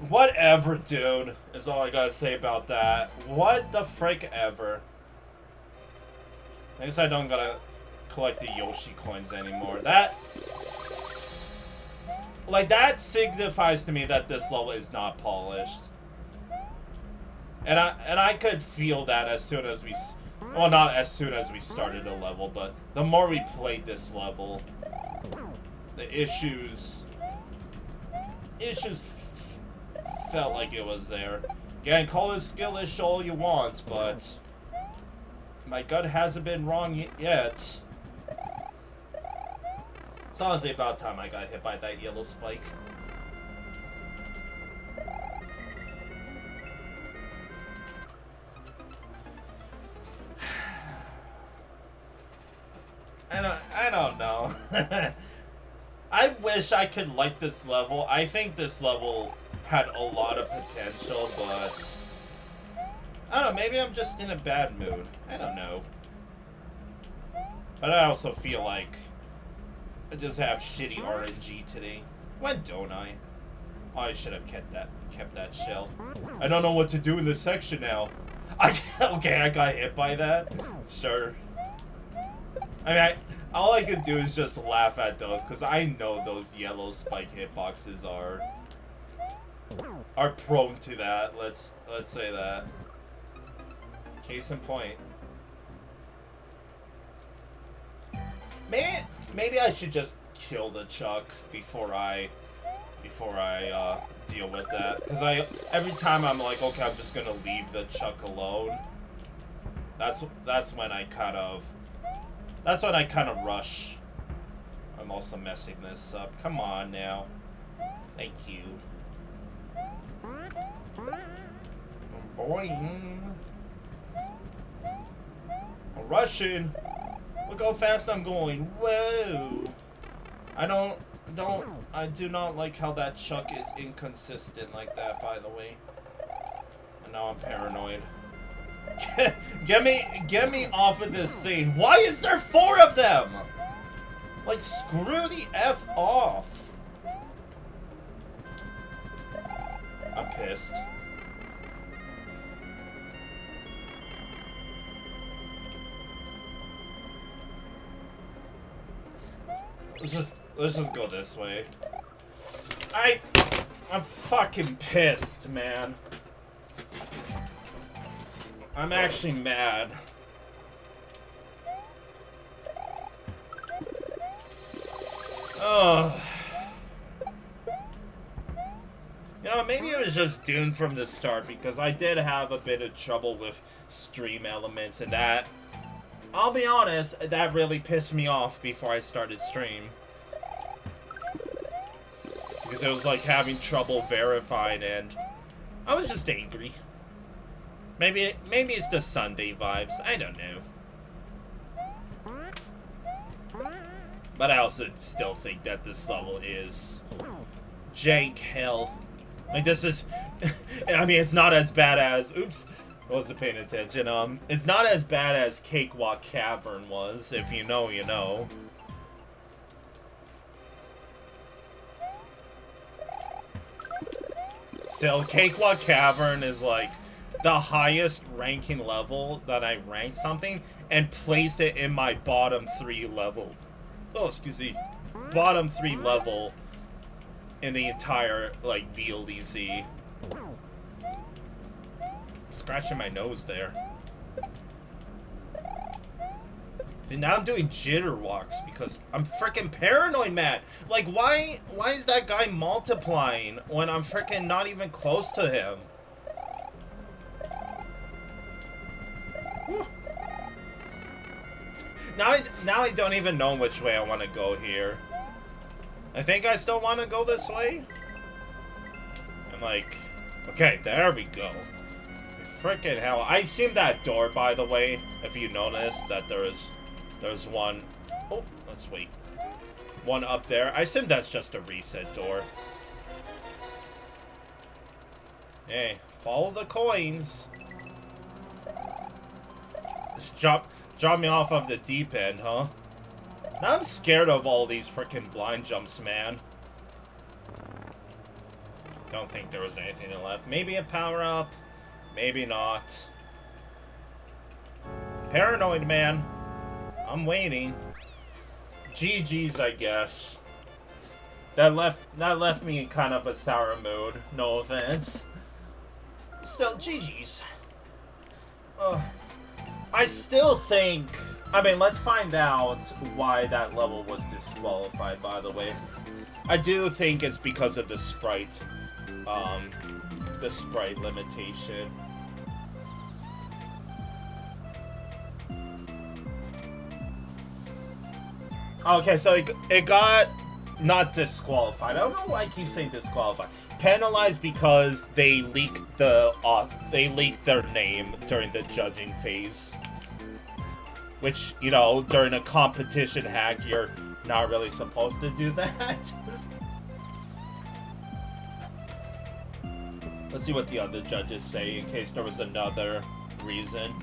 Whatever, dude, is all I gotta say about that. What the frick ever. I guess I don't gotta collect the Yoshi coins anymore. That signifies to me that this level is not polished. And I could feel that as soon as we... Well, not as soon as we started the level, but the more we played this level, the issues felt like it was there. Yeah, and call it skillish all you want, but my gut hasn't been wrong yet. It's honestly about time I got hit by that yellow spike. I don't know. I wish I could like this level. I think this level had a lot of potential, but I don't know, maybe I'm just in a bad mood. I don't know. But I also feel like I just have shitty RNG today. When don't I? Oh, I should have kept that shell. I don't know what to do in this section now. Okay, I got hit by that. Sure. I mean, all I could do is just laugh at those, because I know those yellow spike hitboxes are prone to that. Let's say that. Case in point. Maybe I should just kill the Chuck before I deal with that, because every time I'm like, okay, I'm just gonna leave the Chuck alone. That's when I kind of rush. I'm also messing this up. Come on now. Thank you. Boing. I'm rushing. Look how fast I'm going. Whoa. I do not like how that chuck is inconsistent like that, by the way. And now I'm paranoid. Get me off of this thing. Why is there 4 of them? Like, screw the F off. I'm pissed. Let's just go this way. I'm fucking pissed, man. I'm actually mad. Oh. You know, maybe it was just doomed from the start, because I did have a bit of trouble with stream elements, and that, I'll be honest, that really pissed me off before I started stream. Because it was like having trouble verifying, and I was just angry. Maybe it's the Sunday vibes, I don't know. But I also still think that this level is jank hell. Like, this is, I mean, it's not as bad as, oops, I wasn't paying attention, it's not as bad as Cakewalk Cavern was, if you know, you know. Still, Cakewalk Cavern is like the highest ranking level that I ranked something and placed it in my bottom 3 levels. Oh, excuse me. Bottom 3 level in the entire, like, VLDC. Scratching my nose there. See, now I'm doing jitter walks because I'm freaking paranoid, man. Like, why is that guy multiplying when I'm freaking not even close to him? Whew. Now I don't even know which way I want to go here. I think I still want to go this way. I'm like, okay, there we go. Freaking hell. I assume that door, by the way, if you notice, that there's one. Oh, let's wait. One up there. I assume that's just a reset door. Hey, follow the coins. Just drop me off of the deep end, huh? Now I'm scared of all these freaking blind jumps, man. Don't think there was anything left. Maybe a power-up. Maybe not. Paranoid, man. I'm waiting. GG's, I guess. That left me in kind of a sour mood. No offense. Still, GG's. I still think... I mean, let's find out why that level was disqualified, by the way. I do think it's because of the sprite limitation. Okay, so it got not disqualified. I don't know why I keep saying disqualified. Penalized because they leaked their name during the judging phase. Which, you know, during a competition hack, you're not really supposed to do that. Let's see what the other judges say in case there was another reason.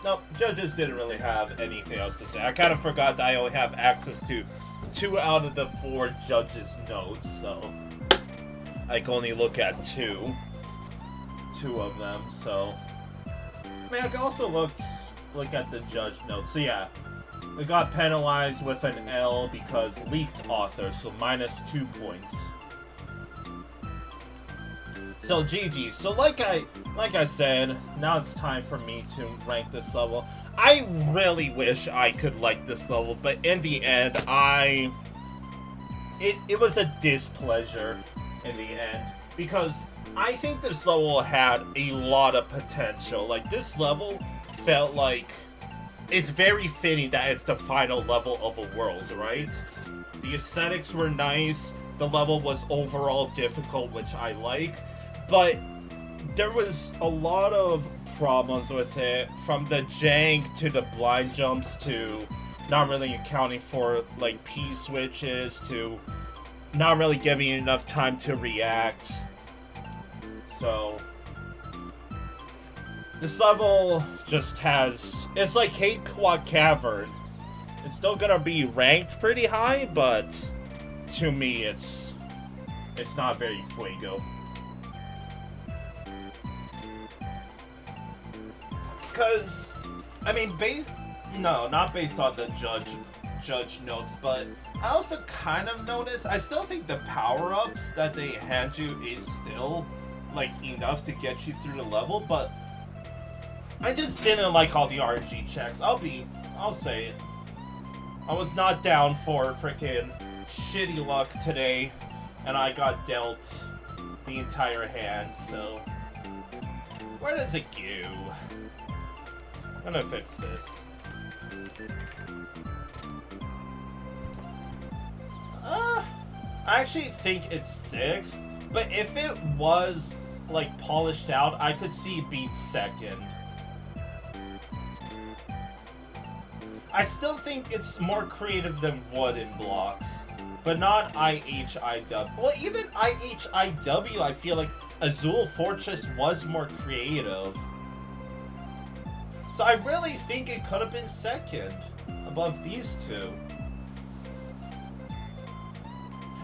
Nope, judges didn't really have anything else to say. I kind of forgot that I only have access to 2 out of the 4 judges' notes, so I can only look at 2 of them, so... I mean, I can also look at the judge notes. So yeah, we got penalized with an L because leaked author, so -2 points. So GG. So like I said, now it's time for me to rank this level. I really wish I could like this level, but in the end, it was a displeasure in the end because I think this level had a lot of potential. Like, this level felt like it's very fitting that it's the final level of a world, right? The aesthetics were nice, the level was overall difficult, which I like, but there was a lot of problems with it, from the jank to the blind jumps to not really accounting for like P switches to not really giving you enough time to react. So this level just has, it's like Hate Quad Cavern. It's still gonna be ranked pretty high, but to me it's not very fuego. Because, I mean, not based on the judge notes, but I also kind of noticed, I still think the power-ups that they hand you is still, like, enough to get you through the level, but I just didn't like all the RNG checks. I'll say it. I was not down for freaking shitty luck today, and I got dealt the entire hand, so where does it go? I'm gonna fix this. I actually think it's 6th, but if it was, like, polished out, I could see it being 2nd. I still think it's more creative than wooden blocks, but not IHIW. Well, even IHIW, I feel like Azul Fortress was more creative. So I really think it could have been 2nd, above these two.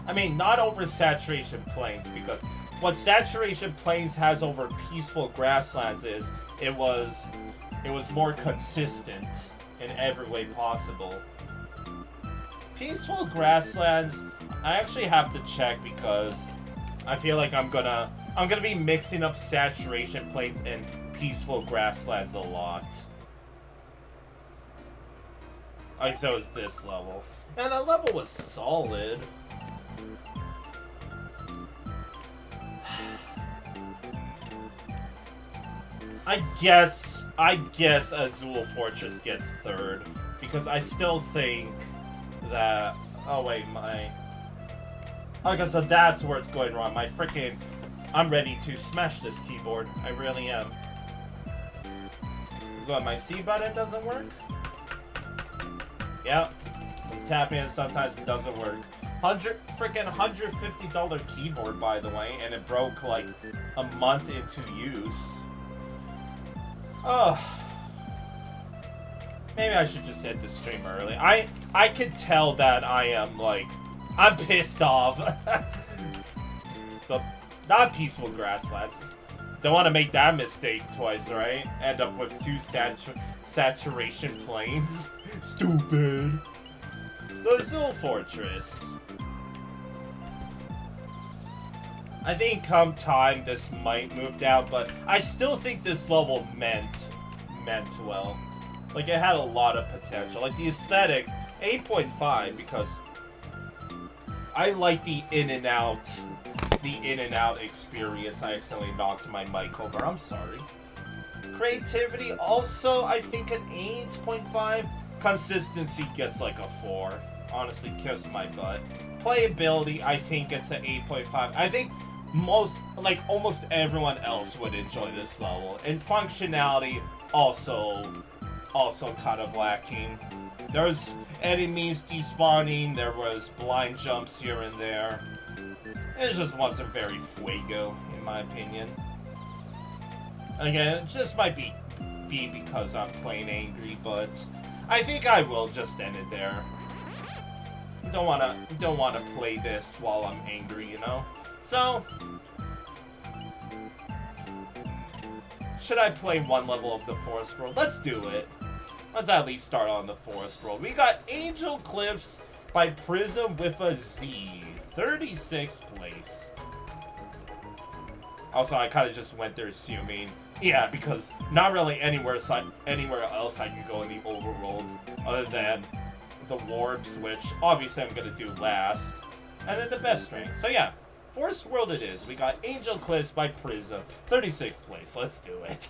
I mean, not over Saturation Plains, because what Saturation Plains has over Peaceful Grasslands is, it was more consistent in every way possible. Peaceful Grasslands, I actually have to check, because I feel like I'm gonna be mixing up Saturation Plains and Peaceful Grasslands a lot. Oh, so is this level. And that level was solid. I guess Azul Fortress gets 3rd, because I still think that, oh wait, okay, so that's where it's going wrong. I'm ready to smash this keyboard. I really am. Is what, my C button doesn't work? Yep. I'm tapping it, sometimes it doesn't work. $150 keyboard, by the way, and it broke like a month into use. Oh. Maybe I should just end the stream early. I could tell that I am, like, I'm pissed off. So, not Peaceful Grasslands. Don't want to make that mistake twice, right? End up with 2 Saturation Plains. Stupid. So, Azul Fortress. I think come time this might move down, but I still think this level meant well. Like, it had a lot of potential. Like, the aesthetics, 8.5, because I like the in and out experience. I accidentally knocked my mic over. I'm sorry. Creativity, also, I think an 8.5. Consistency gets like a 4. Honestly, kiss my butt. Playability, I think it's an 8.5. I think almost everyone else would enjoy this level. And functionality, also kind of lacking. There's enemies despawning, there was blind jumps here and there. It just wasn't very fuego, in my opinion. Again, it just might be because I'm playing angry, but I think I will just end it there. Don't wanna play this while I'm angry, you know? So, should I play one level of the Forest World? Let's do it. Let's at least start on the Forest World. We got Angel Cliffs by Prism with a Z. 36th place. Also, I kind of just went there assuming, yeah, because not really anywhere else I can go in the overworld other than the Warps, which obviously I'm going to do last, and then the best strength. So yeah, Forest World it is. We got Angel Cliffs by Prism. 36th place. Let's do it.